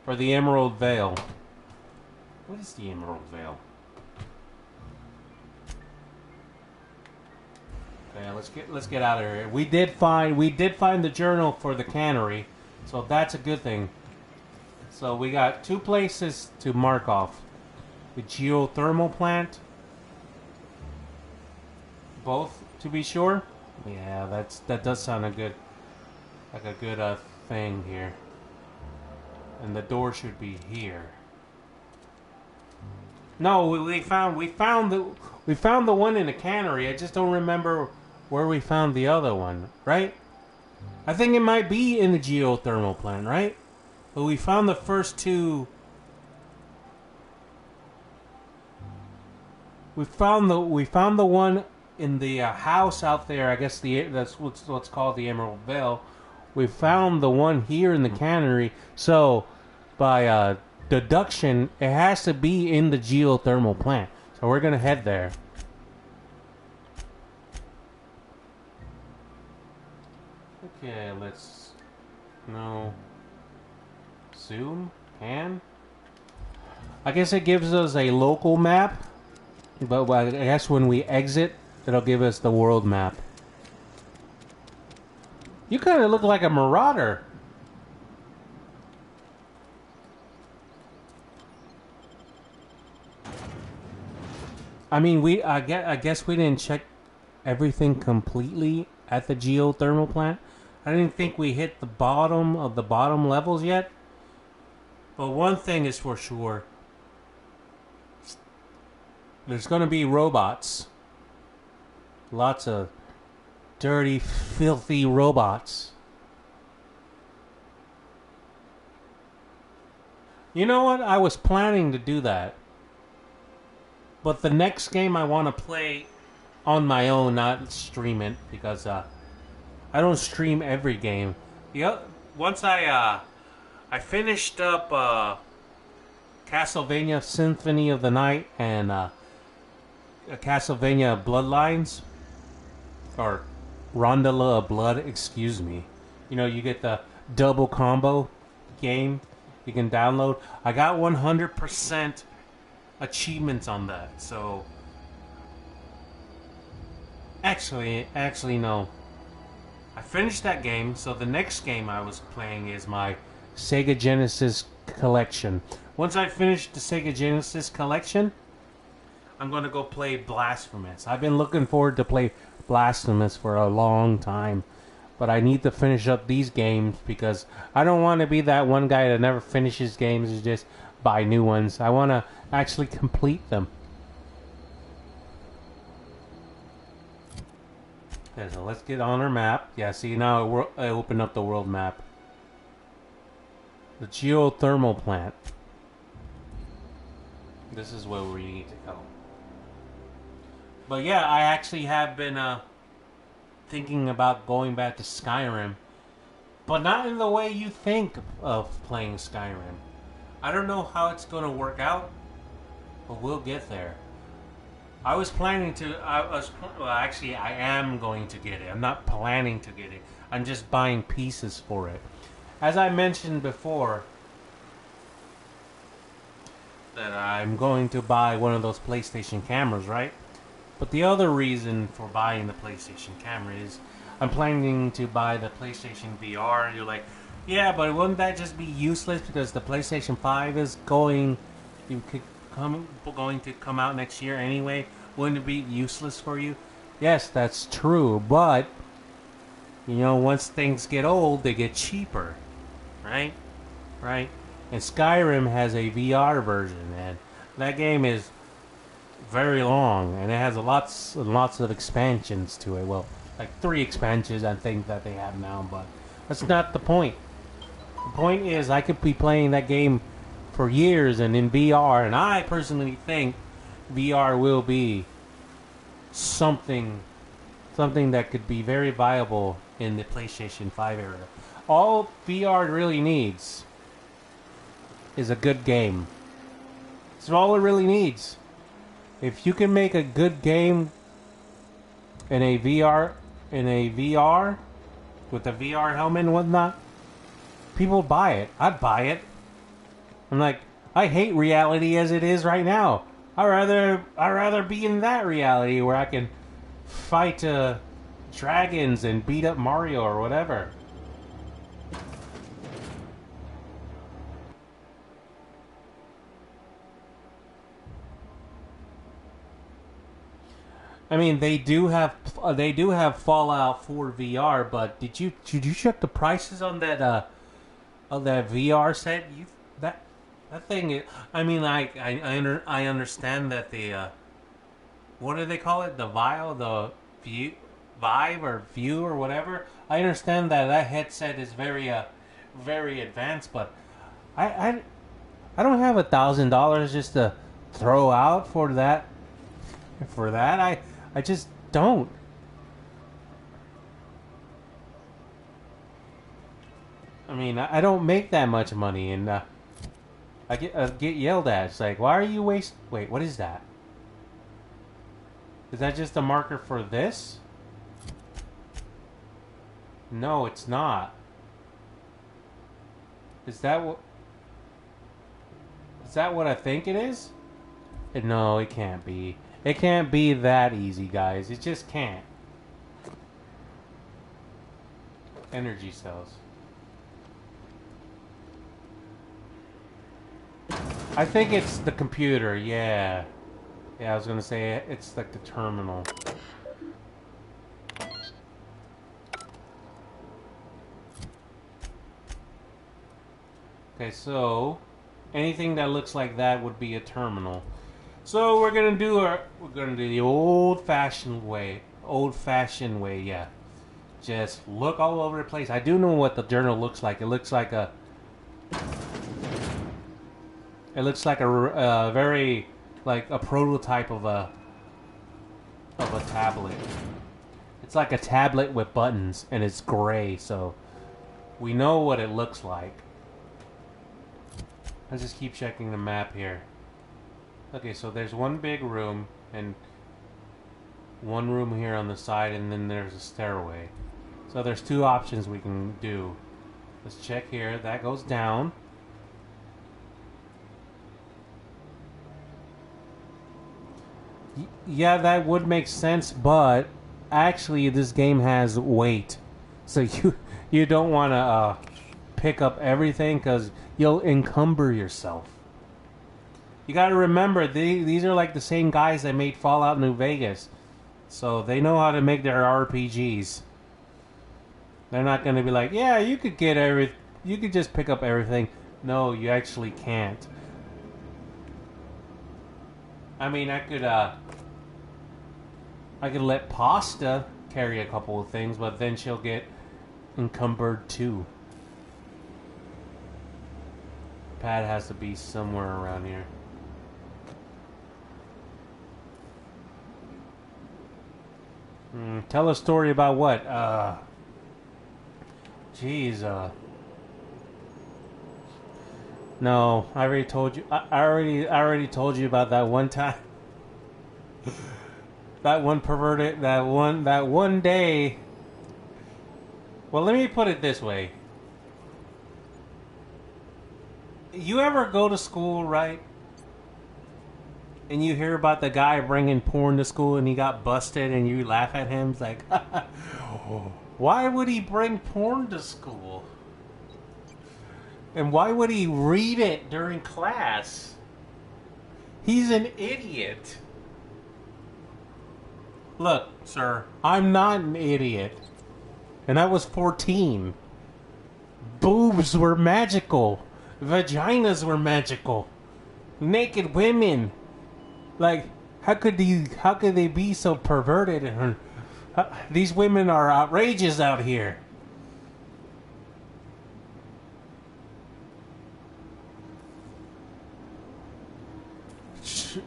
Or the Emerald Vale? What is the Emerald Vale? Okay, let's get out of here. We did find the journal for the cannery, so that's a good thing. So we got 2 places to mark off: the geothermal plant, both to be sure. Yeah, that does sound like a good thing here. And the door should be here. No, we found the one in the cannery. I just don't remember where we found the other one, right? I think it might be in the geothermal plant, right? But we found the first 2. We found the one in the house out there. I guess that's what's called the Emerald Vale. We found the one here in the cannery. So by deduction, it has to be in the geothermal plant. So we're gonna head there. Okay, let's zoom pan. I guess it gives us a local map, but I guess when we exit, it'll give us the world map. You kind of look like a marauder. I mean, I guess we didn't check everything completely at the geothermal plant. I didn't think we hit the bottom of the bottom levels yet. But one thing is for sure. There's going to be robots. Lots of dirty, filthy robots. You know what? I was planning to do that. But the next game I want to play on my own, not stream it, because I don't stream every game. Once I finished up Castlevania Symphony of the Night and Castlevania Bloodlines, or Rondella of Blood, excuse me. You know, you get the double combo game you can download. I got 100% achievements on that, so actually no. I finished that game, so the next game I was playing is my Sega Genesis collection. Once I finish the Sega Genesis collection, I'm going to go play Blasphemous. I've been looking forward to play Blasphemous for a long time, but I need to finish up these games because I don't want to be that one guy that never finishes games and just buy new ones. I want to actually complete them. Okay, so let's get on our map. Yeah, see, now I opened up the world map. The geothermal plant. This is where we need to go. But yeah, I actually have been thinking about going back to Skyrim. But not in the way you think of playing Skyrim. I don't know how it's going to work out, but we'll get there. I was planning to... actually, I am going to get it. I'm not planning to get it. I'm just buying pieces for it. As I mentioned before, that I'm going to buy one of those PlayStation cameras, right? But the other reason for buying the PlayStation camera is I'm planning to buy the PlayStation VR. And you're like, yeah, but wouldn't that just be useless because the PlayStation 5 is going to come out next year anyway? Wouldn't it be useless for you? Yes, that's true, but you know, once things get old, they get cheaper, right? Right? And Skyrim has a VR version, and that game is very long, and it has lots and lots of expansions to it. Well, like 3 expansions, I think, that they have now, but that's not the point. The point is, I could be playing that game for years and in VR, and I personally think VR will be something that could be very viable in the PlayStation 5 era. All VR really needs is a good game. That's all it really needs. If you can make a good game in a VR with a VR helmet and whatnot, people buy it. I'd buy it. I'm like, I hate reality as it is right now. I'd rather be in that reality where I can fight dragons and beat up Mario or whatever. I mean, they do have Fallout 4 VR, but did you check the prices on that VR set? That thing. I mean, I understand that the what do they call it? The Vive or View or whatever. I understand that headset is very very advanced, but I don't have $1,000 just to throw out for that. I just don't. I mean, I don't make that much money, and I get yelled at. It's like, why are you Wait, what is that? Is that just a marker for this? No, it's not. Is that what I think it is? No, it can't be. It can't be that easy, guys. It just can't. Energy cells. I think it's the computer, yeah. Yeah, I was gonna say it's like the terminal. Okay, so anything that looks like that would be a terminal. So we're gonna do the old-fashioned way. Old-fashioned way, yeah. Just look all over the place. I do know what the journal looks like. It looks like a very like a prototype of a tablet. It's like a tablet with buttons, and it's gray, so we know what it looks like. Let's just keep checking the map here. Okay, so there's one big room, and one room here on the side, and then there's a stairway. So there's two options we can do. Let's check here. That goes down. Yeah, that would make sense, but actually this game has weight. So you don't want to pick up everything because you'll encumber yourself. You got to remember, these are like the same guys that made Fallout New Vegas. So they know how to make their RPGs. They're not going to be like, yeah, you could just pick up everything. No, you actually can't. I mean, I could let Pasta carry a couple of things, but then she'll get encumbered too. Pad has to be somewhere around here. Tell a story about what? No, I already told you. I already told you about that one time. That one perverted. That one day. Well, let me put it this way. You ever go to school, right? And you hear about the guy bringing porn to school and he got busted and you laugh at him. It's like, why would he bring porn to school? And why would he read it during class? He's an idiot. Look, sir, I'm not an idiot. And I was 14. Boobs were magical. Vaginas were magical. Naked women. Like, how could they be so perverted? And these women are outrageous out here.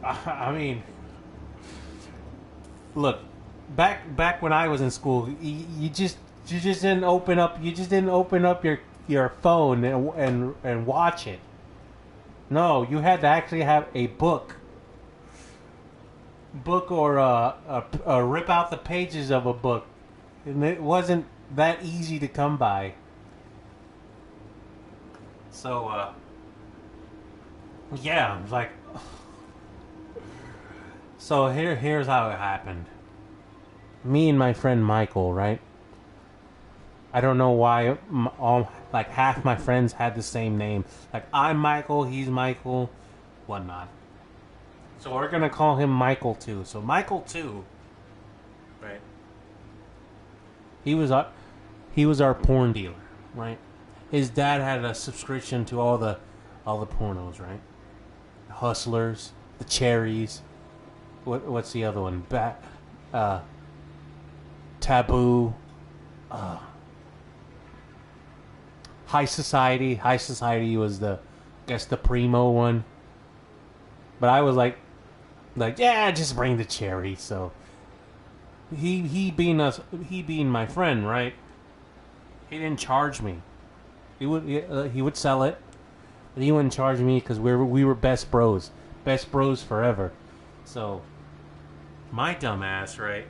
I mean, look, back when I was in school, you just didn't open up your phone and watch it. No, you had to actually have a book or rip out the pages of a book, and it wasn't that easy to come by. So yeah, like, so here's how it happened. Me and my friend Michael, right? I don't know why like half my friends had the same name. Like, I'm Michael, he's Michael, whatnot. So we're gonna call him Michael 2. So Michael 2, right? He was our porn dealer, right? His dad had a subscription to all the pornos, right? The Hustlers, the Cherries. What's the other one? Taboo. High Society. High Society was the primo one. But I was like, yeah, just bring the cherry. So he being my friend, right? He didn't charge me. He would sell it, but he wouldn't charge me because we were best bros forever. So my dumb ass, right?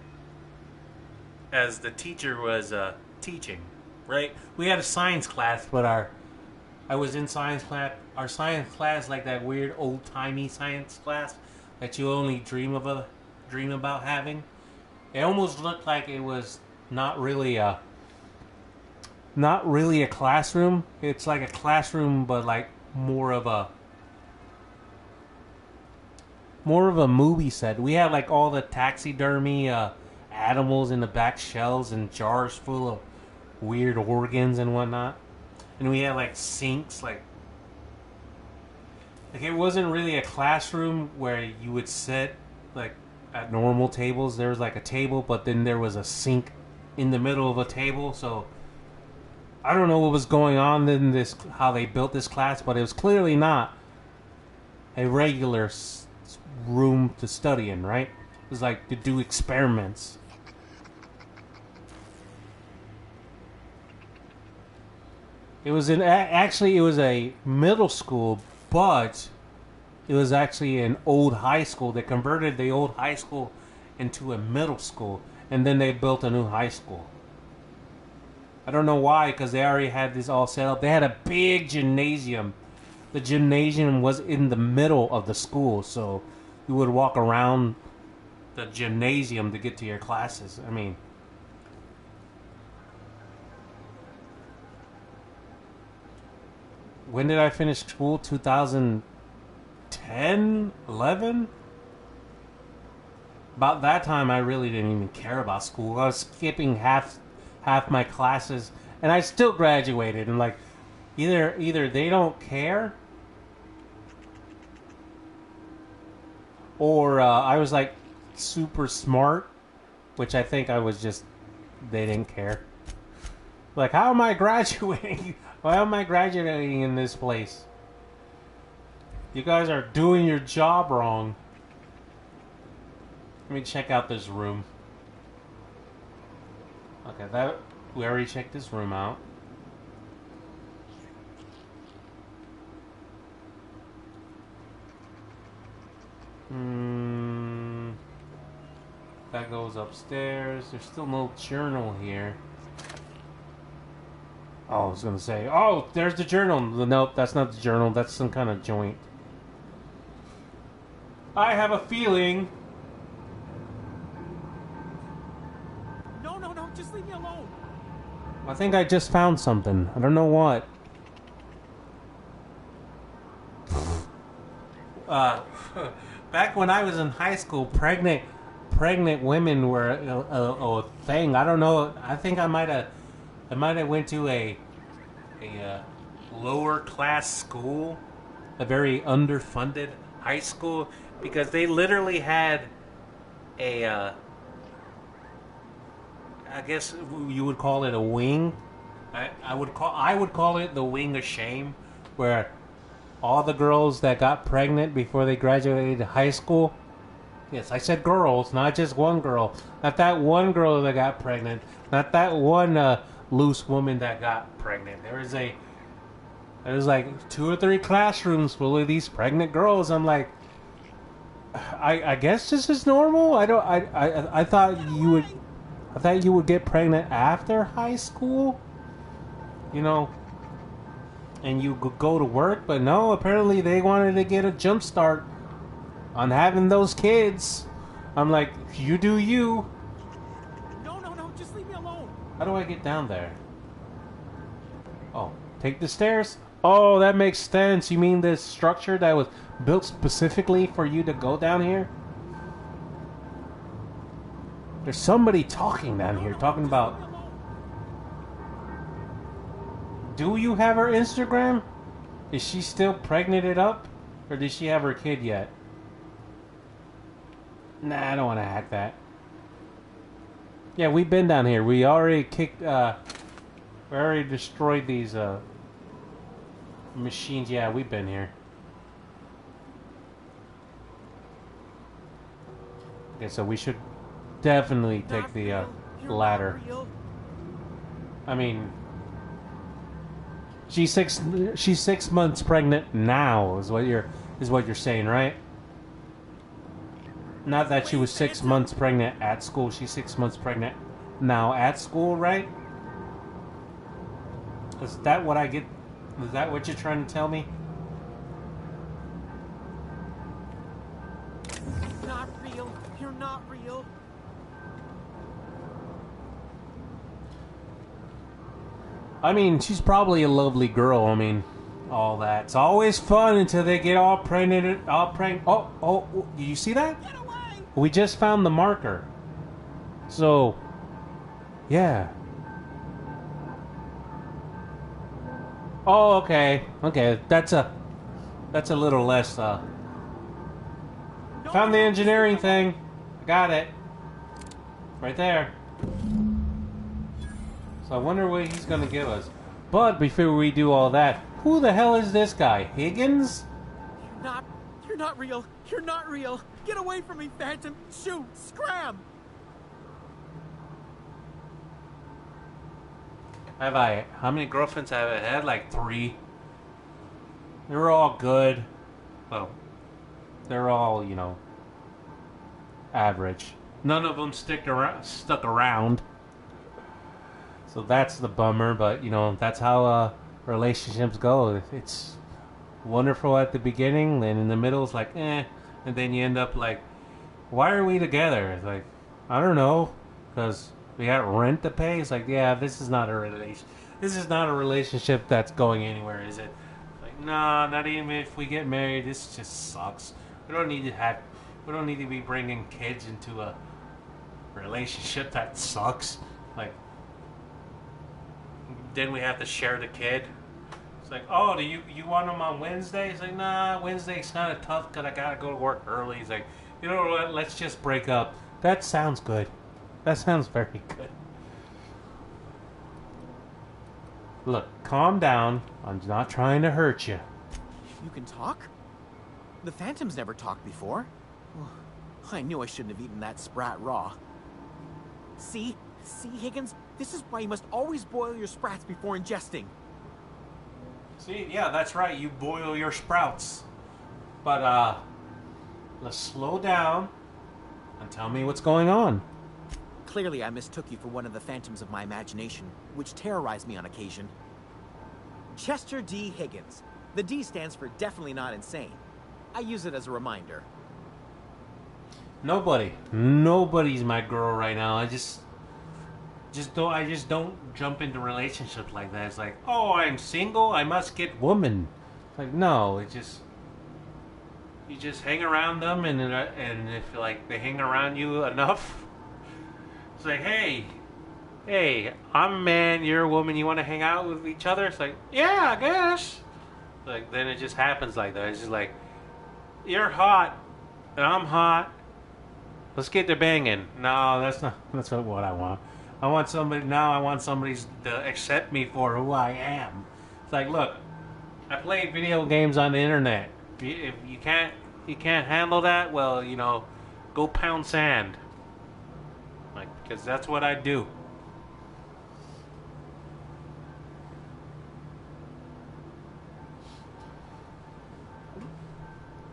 As the teacher was teaching, right? We had a science class, but I was in science class. Our science class, like that weird old-timey science class that you only dream about having. It almost looked like it was not really a classroom. It's like a classroom, but like more of a movie set. We had like all the taxidermy animals in the back shelves and jars full of weird organs and whatnot. And we had like sinks, like Like, it wasn't really a classroom where you would sit, like, at normal tables. There was, like, a table, but then there was a sink in the middle of a table. So, I don't know what was going on in this, how they built this class, but it was clearly not a regular room to study in, right? It was, like, to do experiments. It was actually, it was a middle school, but it was actually an old high school. They converted the old high school into a middle school, and then they built a new high school. I don't know why, because they already had this all set up. They had a big gymnasium. The gymnasium was in the middle of the school, so you would walk around the gymnasium to get to your classes. I mean, when did I finish school? 2010? 11? About that time, I really didn't even care about school. I was skipping half my classes, and I still graduated. And like, either they don't care, or I was like super smart, which I think I was just, they didn't care. Like, how am I graduating? Why am I graduating in this place? You guys are doing your job wrong. Let me check out this room. Okay, that we already checked this room out. That goes upstairs. There's still no journal here. Oh, I was gonna say, oh, there's the journal. Nope, that's not the journal. That's some kind of joint. I have a feeling. No, just leave me alone. I think I just found something. I don't know what. Back when I was in high school, pregnant women were a thing. I don't know. I think I might have went to a lower class school, a very underfunded high school, because they literally had a I guess you would call it a wing. I would call it the wing of shame, where all the girls that got pregnant before they graduated high school. Yes, I said girls, not just one girl. Not that one girl that got pregnant. Not that one loose woman that got pregnant. There was like 2 or 3 classrooms full of these pregnant girls. I'm like, I guess this is normal. I thought you would get pregnant after high school, you know, and you could go to work. But no, apparently they wanted to get a jump start on having those kids. I'm like, you do you. No, just leave me alone. How do I get down there? Oh, take the stairs? Oh, that makes sense. You mean this structure that was built specifically for you to go down here? There's somebody talking down here, talking about... Do you have her Instagram? Is she still pregnant up? Or did she have her kid yet? Nah, I don't want to hack that. Yeah, we've been down here. We already kicked... we already destroyed these machines. Yeah, we've been here. Okay, so we should definitely take the ladder. I mean, she's 6 months pregnant now, is what you're saying, right? Not that she was 6 months pregnant at school. She's 6 months pregnant now at school, right? Is that what I get? Is that what you're trying to tell me? Not real. You're not real. I mean, she's probably a lovely girl. I mean, all that. It's always fun until they get all pregnant. Oh, you see that? Get away! We just found the marker. So, yeah. Oh, okay. Okay, that's a That's a little less, Found the engineering thing. I got it. Right there. So I wonder what he's gonna give us. But before we do all that, who the hell is this guy? Higgins? You're not real. You're not real. Get away from me, Phantom. Shoot. Scram. How many girlfriends have I had? Like 3. They were all good. Well, they're all, you know, average. None of them stuck around. So that's the bummer, but, you know, that's how relationships go. It's wonderful at the beginning, then in the middle it's like, eh. And then you end up like, why are we together? It's like, I don't know, because we got rent to pay. It's like, yeah, this is not a relationship that's going anywhere, is it? Like, nah, not even if we get married. This just sucks. We don't need to be bringing kids into a relationship that sucks. Like, then we have to share the kid. It's like, oh, do you want them on Wednesday? It's like, nah, Wednesday's kind of tough because I gotta go to work early. He's like, you know what? Let's just break up. That sounds good. That sounds very good. Look, calm down. I'm not trying to hurt you. You can talk? The Phantom's never talked before. I knew I shouldn't have eaten that sprat raw. See, Higgins? This is why you must always boil your sprats before ingesting. See, yeah, that's right. You boil your sprouts. But, let's slow down and tell me what's going on. Clearly, I mistook you for one of the phantoms of my imagination, which terrorized me on occasion. Chester D. Higgins. The D stands for definitely not insane. I use it as a reminder. Nobody's my girl right now. I just don't jump into relationships like that. It's like, oh, I'm single, I must get woman. It's like, no, you just hang around them, and if like they hang around you enough, it's like, hey, I'm a man, you're a woman, you want to hang out with each other? It's like, yeah, I guess. Like, then it just happens like that. It's just like, you're hot and I'm hot. Let's get to banging. No, that's not what I want. I want somebody to accept me for who I am. It's like, look, I play video games on the internet. If you can't handle that, well, you know, go pound sand. Like, because that's what I do.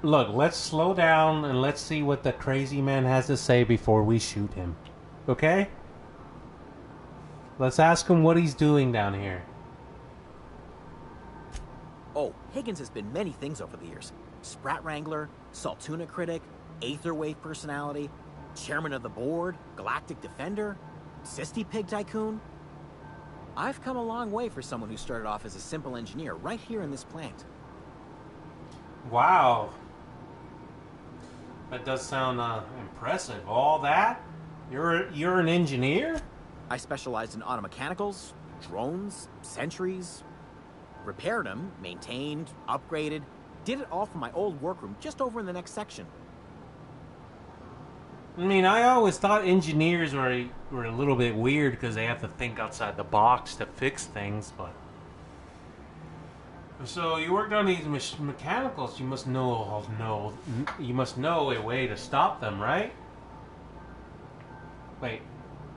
Look, let's slow down and let's see what the crazy man has to say before we shoot him. Okay? Let's ask him what he's doing down here. Oh, Higgins has been many things over the years. Sprat Wrangler, Saltuna Critic, Aetherwave Personality, Chairman of the Board, Galactic Defender, Sisty Pig Tycoon. I've come a long way for someone who started off as a simple engineer right here in this plant. Wow. That does sound impressive. All that? You're an engineer? I specialized in automechanicals, drones, sentries. Repaired them, maintained, upgraded. Did it all from my old workroom just over in the next section. I mean, I always thought engineers were a little bit weird because they have to think outside the box to fix things, but... So you worked on these mechanicals. You must know a way to stop them, right? Wait,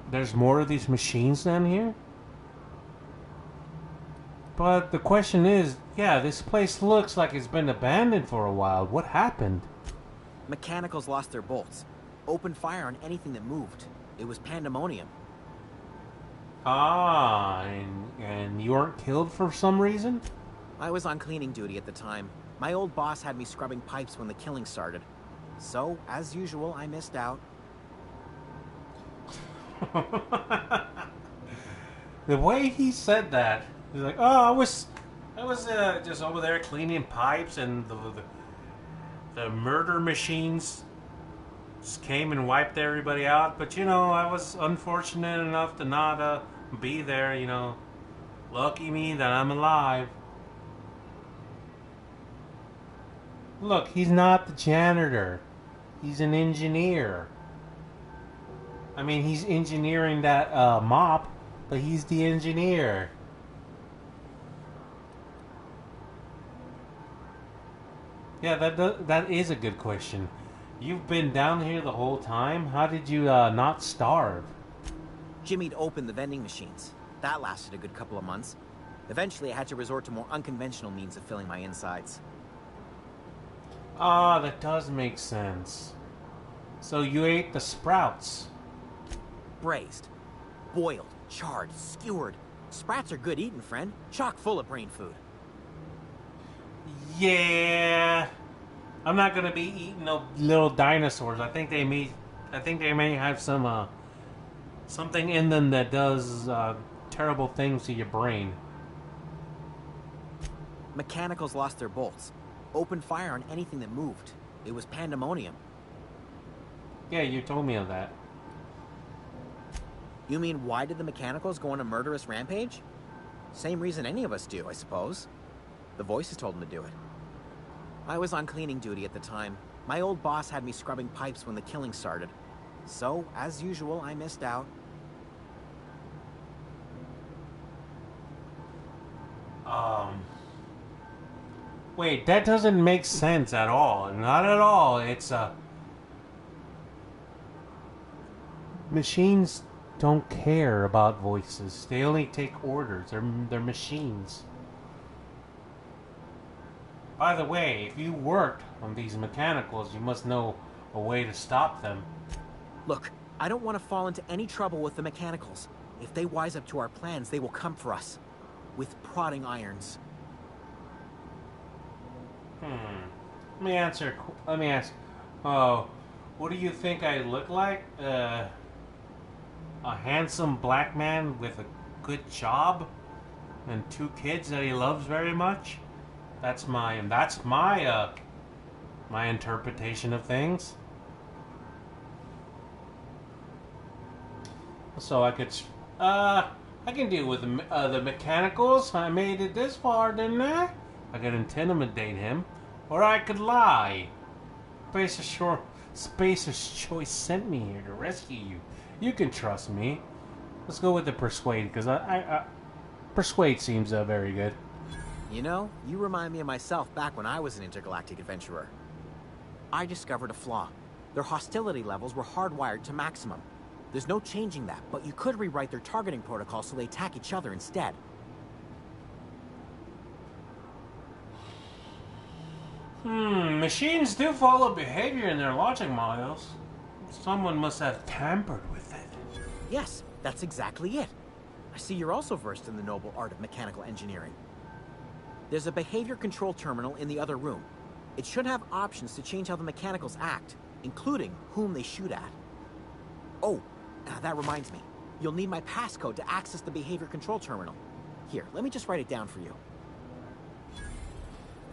there's more of these machines down here? But the question is, yeah, this place looks like it's been abandoned for a while. What happened? Mechanicals lost their bolts. Opened fire on anything that moved. It was pandemonium. Ah, and you weren't killed for some reason? I was on cleaning duty at the time. My old boss had me scrubbing pipes when the killing started. So, as usual, I missed out. The way he said that, he's like, "Oh, I was just over there cleaning pipes, and the murder machines just came and wiped everybody out. But you know, I was unfortunate enough to not be there. You know, lucky me that I'm alive." Look, he's not the janitor. He's an engineer. I mean, he's engineering that mop, but he's the engineer. Yeah, that is a good question. You've been down here the whole time? How did you not starve? Jimmy'd opened the vending machines. That lasted a good couple of months. Eventually, I had to resort to more unconventional means of filling my insides. Ah, that does make sense. So you ate the sprouts. Braised, boiled, charred, skewered. Sprats are good eating, friend. Chock full of brain food. Yeah, I'm not gonna be eating no little dinosaurs. I think they may have some something in them that does terrible things to your brain. Mechanicals lost their bolts. Opened fire on anything that moved. It was pandemonium. Yeah, you told me of that. You mean, why did the Mechanicals go on a murderous rampage? Same reason any of us do, I suppose. The voices told them to do it. I was on cleaning duty at the time. My old boss had me scrubbing pipes when the killing started. So, as usual, I missed out. Wait, that doesn't make sense at all. Not at all. It's machines don't care about voices. They only take orders. They're machines. By the way, if you worked on these mechanicals, you must know a way to stop them. Look, I don't want to fall into any trouble with the Mechanicals. If they wise up to our plans, they will come for us. With prodding irons. Let me ask. Oh, what do you think I look like? A handsome black man with a good job and 2 kids that he loves very much? That's my my interpretation of things. So I can deal with the Mechanicals. I made it this far, didn't I? I could intimidate him, or I could lie. Spacer's Choice sent me here to rescue you. You can trust me. Let's go with the Persuade, because I Persuade seems very good. You know, you remind me of myself back when I was an intergalactic adventurer. I discovered a flaw. Their hostility levels were hardwired to maximum. There's no changing that, but you could rewrite their targeting protocol so they attack each other instead. Machines do follow behavior in their logic models. Someone must have tampered with it. Yes, that's exactly it. I see you're also versed in the noble art of mechanical engineering. There's a behavior control terminal in the other room. It should have options to change how the Mechanicals act, including whom they shoot at. Oh, that reminds me. You'll need my passcode to access the behavior control terminal. Here, let me just write it down for you.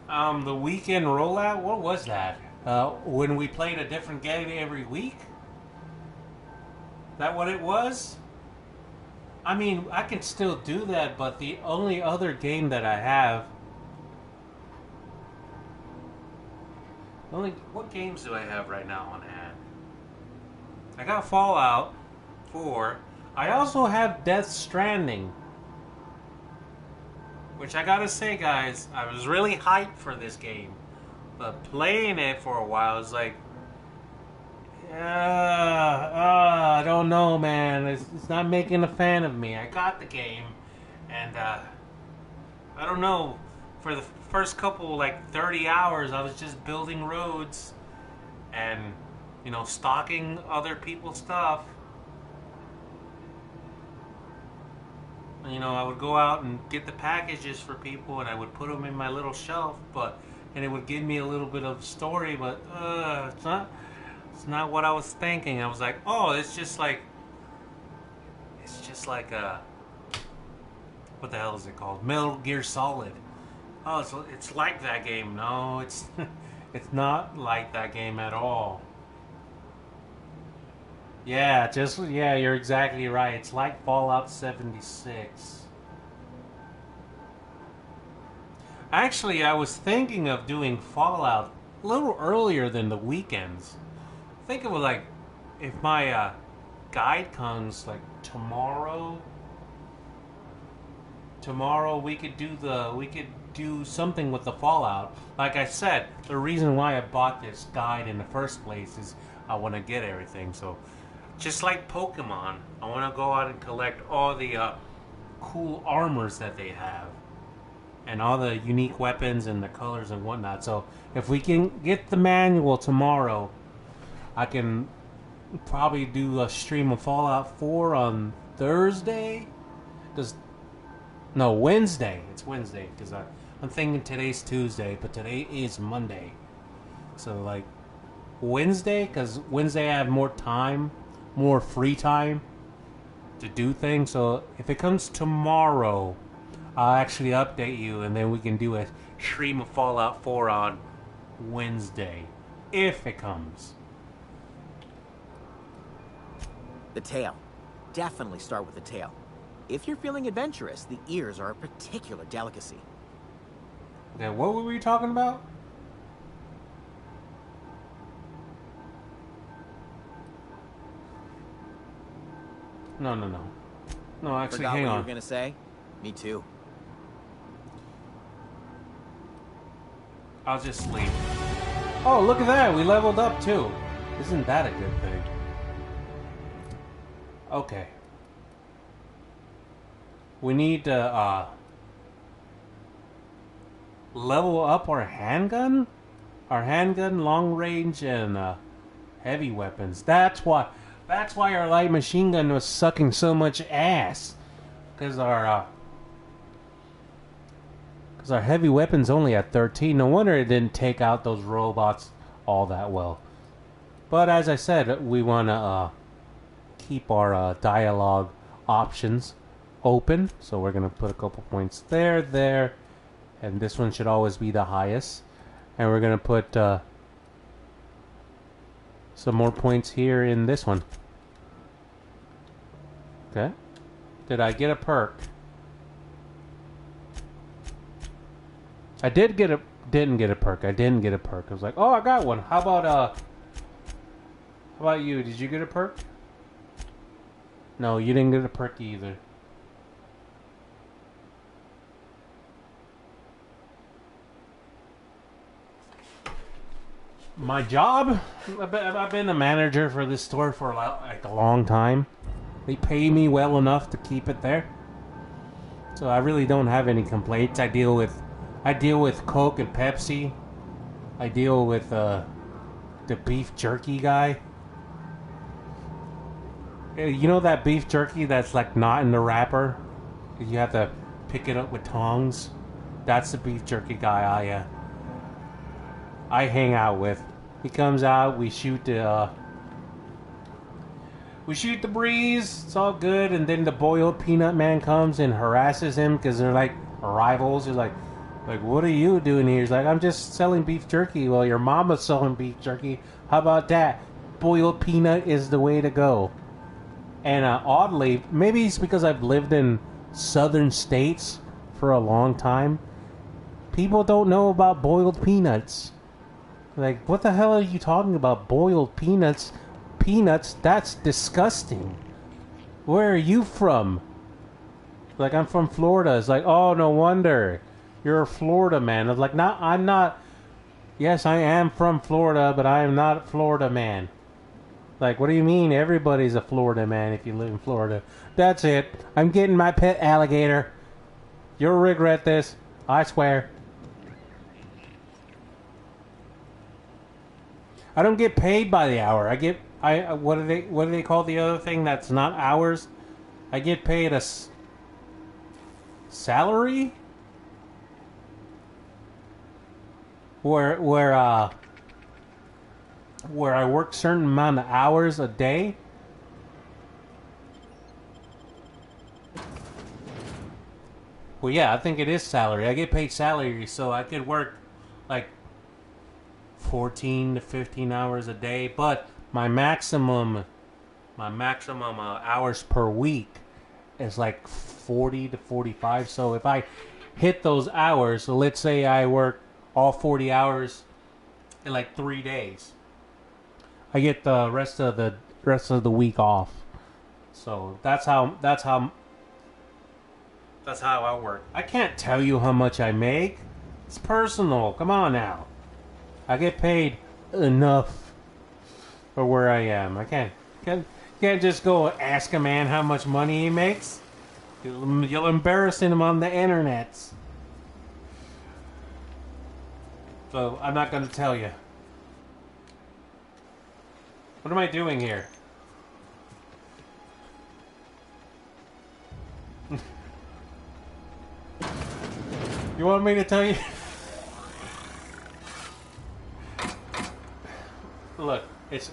The weekend rollout? What was that? When we played a different game every week? That what it was? I mean, I can still do that, but the only other game that I have... What games do I have right now on hand? I got Fallout 4. I also have Death Stranding. Which I gotta say, guys, I was really hyped for this game. But playing it for a while is like... I don't know, man. It's not making a fan of me. I got the game. And, I don't know. For the first couple, 30 hours, I was just building roads. And, stalking other people's stuff. I would go out and get the packages for people, and I would put them in my little shelf, and it would give me a little bit of story, but it's not what I was thinking. I was like, oh, it's just like what the hell is it called? Metal Gear Solid. Oh, it's like that game. No, it's it's not like that game at all. Yeah, you're exactly right. It's like Fallout 76. Actually, I was thinking of doing Fallout a little earlier than the weekends. Think of it like if my guide comes like tomorrow. Tomorrow we could do something with the Fallout. Like I said, the reason why I bought this guide in the first place is I want to get everything. So, just like Pokemon, I want to go out and collect all the cool armors that they have, and all the unique weapons and the colors and whatnot. So, if we can get the manual tomorrow, I can probably do a stream of Fallout 4 on Thursday. No, Wednesday. It's Wednesday because I'm thinking today's Tuesday, but today is Monday. So like Wednesday, because Wednesday I have more time, more free time to do things. So if it comes tomorrow, I'll actually update you, and then we can do a stream of Fallout 4 on Wednesday, if it comes. The tail. Definitely start with the tail. If you're feeling adventurous, the ears are a particular delicacy. Okay, what were we talking about? No. No, actually, Forgot hang what on. you were gonna say? Me too. I'll just sleep. Oh, look at that! We leveled up too. Isn't that a good thing? Okay. We need to level up our handgun? Our handgun, long range, and heavy weapons. That's why our light machine gun was sucking so much ass. Because our heavy weapon's only at 13. No wonder it didn't take out those robots all that well. But as I said, we want to keep our dialogue options open, so we're gonna put a couple points there, and this one should always be the highest, and we're gonna put some more points here in this one. Okay, did I get a perk? I didn't get a perk. I didn't get a perk. I was like, oh, I got one. How about you? Did you get a perk? No, you didn't get a perk either. My job? I've been a manager for this store for like a long time. They pay me well enough to keep it there, so I really don't have any complaints. I deal with Coke and Pepsi. I deal with the beef jerky guy. You know that beef jerky that's like not in the wrapper? You have to pick it up with tongs. That's the beef jerky guy I hang out with. He comes out, we shoot the breeze, it's all good, and then the boiled peanut man comes and harasses him because they're like rivals. He's like, what are you doing here? He's like, I'm just selling beef jerky. Well, your mama's selling beef jerky. How about that? Boiled peanut is the way to go. And oddly, maybe it's because I've lived in southern states for a long time, people don't know about boiled peanuts. Like, what the hell are you talking about? Boiled peanuts? Peanuts? That's disgusting. Where are you from? Like, I'm from Florida. It's like, oh, no wonder. You're a Florida man. I was like, no, I'm not. Yes, I am from Florida, but I am not a Florida man. Like, what do you mean everybody's a Florida man if you live in Florida? That's it. I'm getting my pet alligator. You'll regret this. I swear. I don't get paid by the hour. What do they call the other thing that's not hours? I get paid a salary? Where I work certain amount of hours a day. Well, yeah, I think it is salary. I get paid salary, so I could work like 14 to 15 hours a day, but my maximum hours per week is like 40 to 45. So if I hit those hours, so let's say I work all 40 hours in like 3 days. I get the rest of the week off. So that's how I work. I can't tell you how much I make. It's personal. Come on now. I get paid enough for where I am. I can't just go ask a man how much money he makes. You'll embarrass him on the internet. So I'm not going to tell you. What am I doing here? You want me to tell you? Look, it's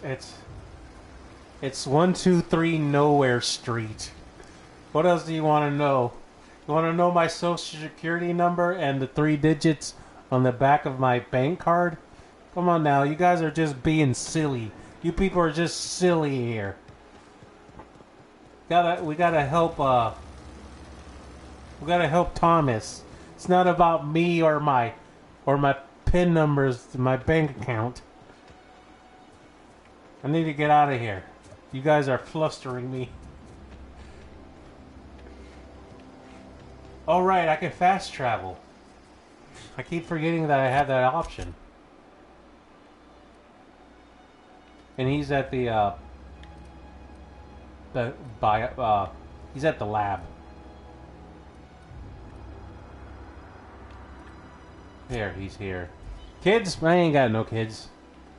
123 Nowhere Street. What else do you want to know? You want to know my social security number and the 3 digits on the back of my bank card? Come on now, you guys are just being silly. You people are just silly here. We gotta help Thomas. It's not about me or my PIN numbers to my bank account. I need to get out of here. You guys are flustering me. Oh right, I can fast travel. I keep forgetting that I have that option. And he's at he's at the lab. There, he's here. Kids? I ain't got no kids.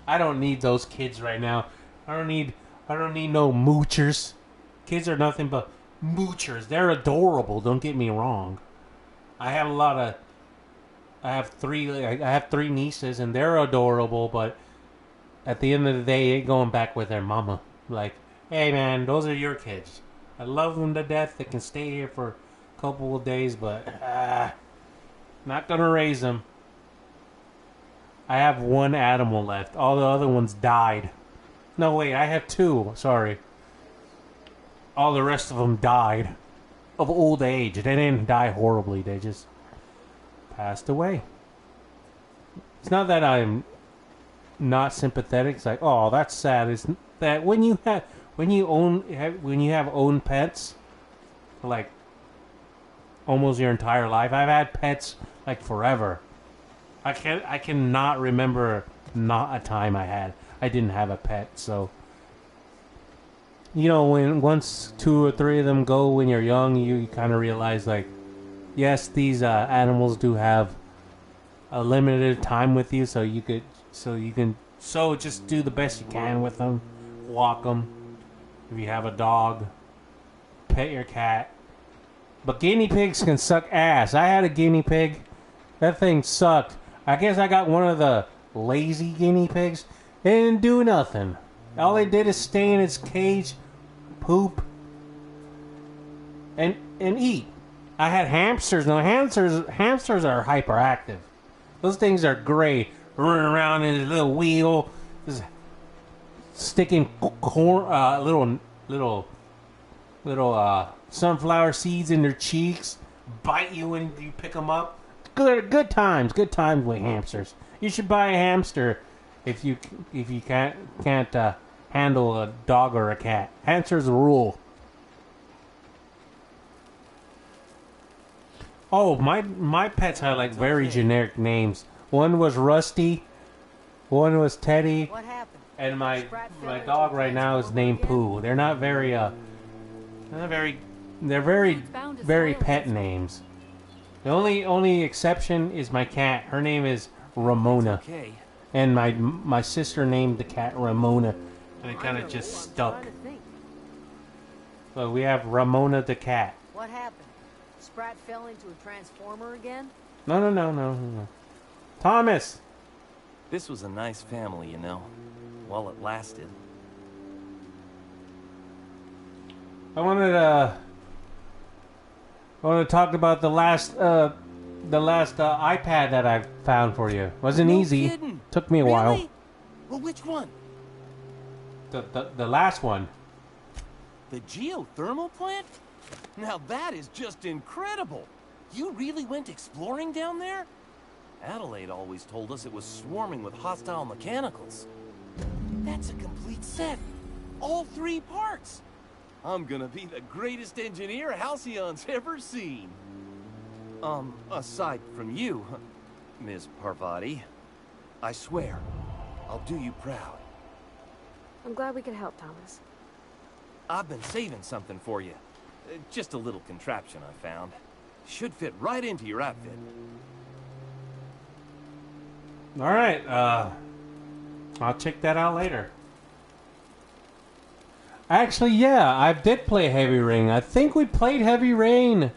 I don't need those kids right now. I don't need no moochers. Kids are nothing but moochers. They're adorable, don't get me wrong. I have 3 nieces and they're adorable, but at the end of the day, they're going back with their mama. Like, hey man, those are your kids. I love them to death. They can stay here for a couple of days, but not gonna raise them. I have 1 animal left. All the other ones died. No, wait, I have 2. Sorry. All the rest of them died of old age. They didn't die horribly. They just passed away. It's not that I'm not sympathetic. It's like, oh, that's sad. It's that when you have own pets, like almost your entire life. I've had pets like forever. I cannot remember not a time I didn't have a pet. So you know, when once 2 or 3 of them go when you're young, you kind of realize like, yes, these animals do have a limited time with you, so you can just do the best you can with them. Walk them. If you have a dog, pet your cat. But guinea pigs can suck ass. I had a guinea pig. That thing sucked. I guess I got one of the lazy guinea pigs. It didn't do nothing. All it did is stay in its cage, poop, and eat. I had hamsters. No, hamsters are hyperactive. Those things are great. Running around in a little wheel, just sticking little sunflower seeds in their cheeks, bite you when you pick them up. Good times with hamsters. You should buy a hamster if you can't handle a dog or a cat. Hamsters rule. Oh, my pets had like very generic names. One was Rusty, one was Teddy, and my dog right now is named Pooh. They're not very very pet names. The only exception is my cat. Her name is Ramona. Okay. And my sister named the cat Ramona, and it kind of just stuck. So we have Ramona the cat. What happened? Sprat fell into a transformer again? No. Thomas! This was a nice family, you know, while it lasted. I wanted to talk about the last iPad that I found for you. Wasn't easy. Kidding. Took me a Really? while. Well, which one? The last one. The geothermal plant? Now that is just incredible. You really went exploring down there? Adelaide always told us it was swarming with hostile mechanicals. That's a complete set. All 3 parts. I'm gonna be the greatest engineer Halcyon's ever seen. Aside from you, Ms. Parvati, I swear, I'll do you proud. I'm glad we could help, Thomas. I've been saving something for you. Just a little contraption I found. Should fit right into your outfit. Alright, I'll check that out later. Actually, yeah, I did play Heavy Rain. I think we played Heavy Rain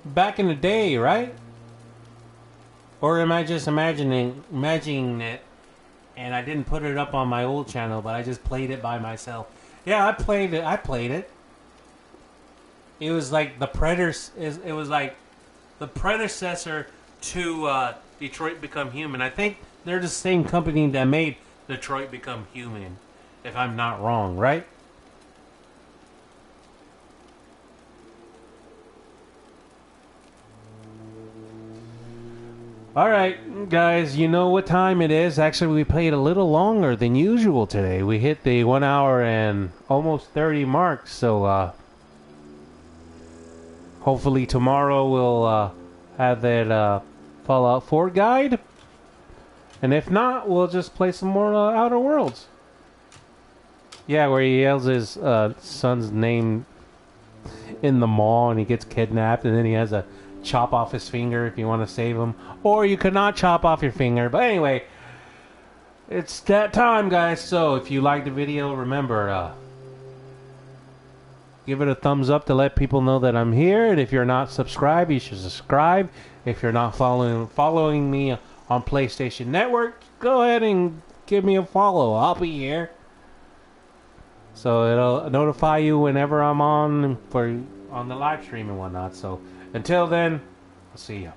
back in the day, right? Or am I just imagining it and I didn't put it up on my old channel, but I just played it by myself? Yeah, I played it. It was like the predecessor to Detroit Become Human. I think they're the same company that made Detroit Become Human, if I'm not wrong, right? Alright, guys, you know what time it is. Actually, we played a little longer than usual today. We hit the 1 hour and almost 30 mark, so hopefully tomorrow we'll have that Fallout 4 guide. And if not, we'll just play some more Outer Worlds. Yeah, where he yells his son's name in the mall and he gets kidnapped and then he has a chop off his finger if you want to save him. Or you could not chop off your finger. But anyway, it's that time, guys. So if you liked the video, remember, give it a thumbs up to let people know that I'm here. And if you're not subscribed, you should subscribe. If you're not following me on PlayStation Network, go ahead and give me a follow. I'll be here. So it'll notify you whenever I'm on the live stream and whatnot. So until then, I'll see you.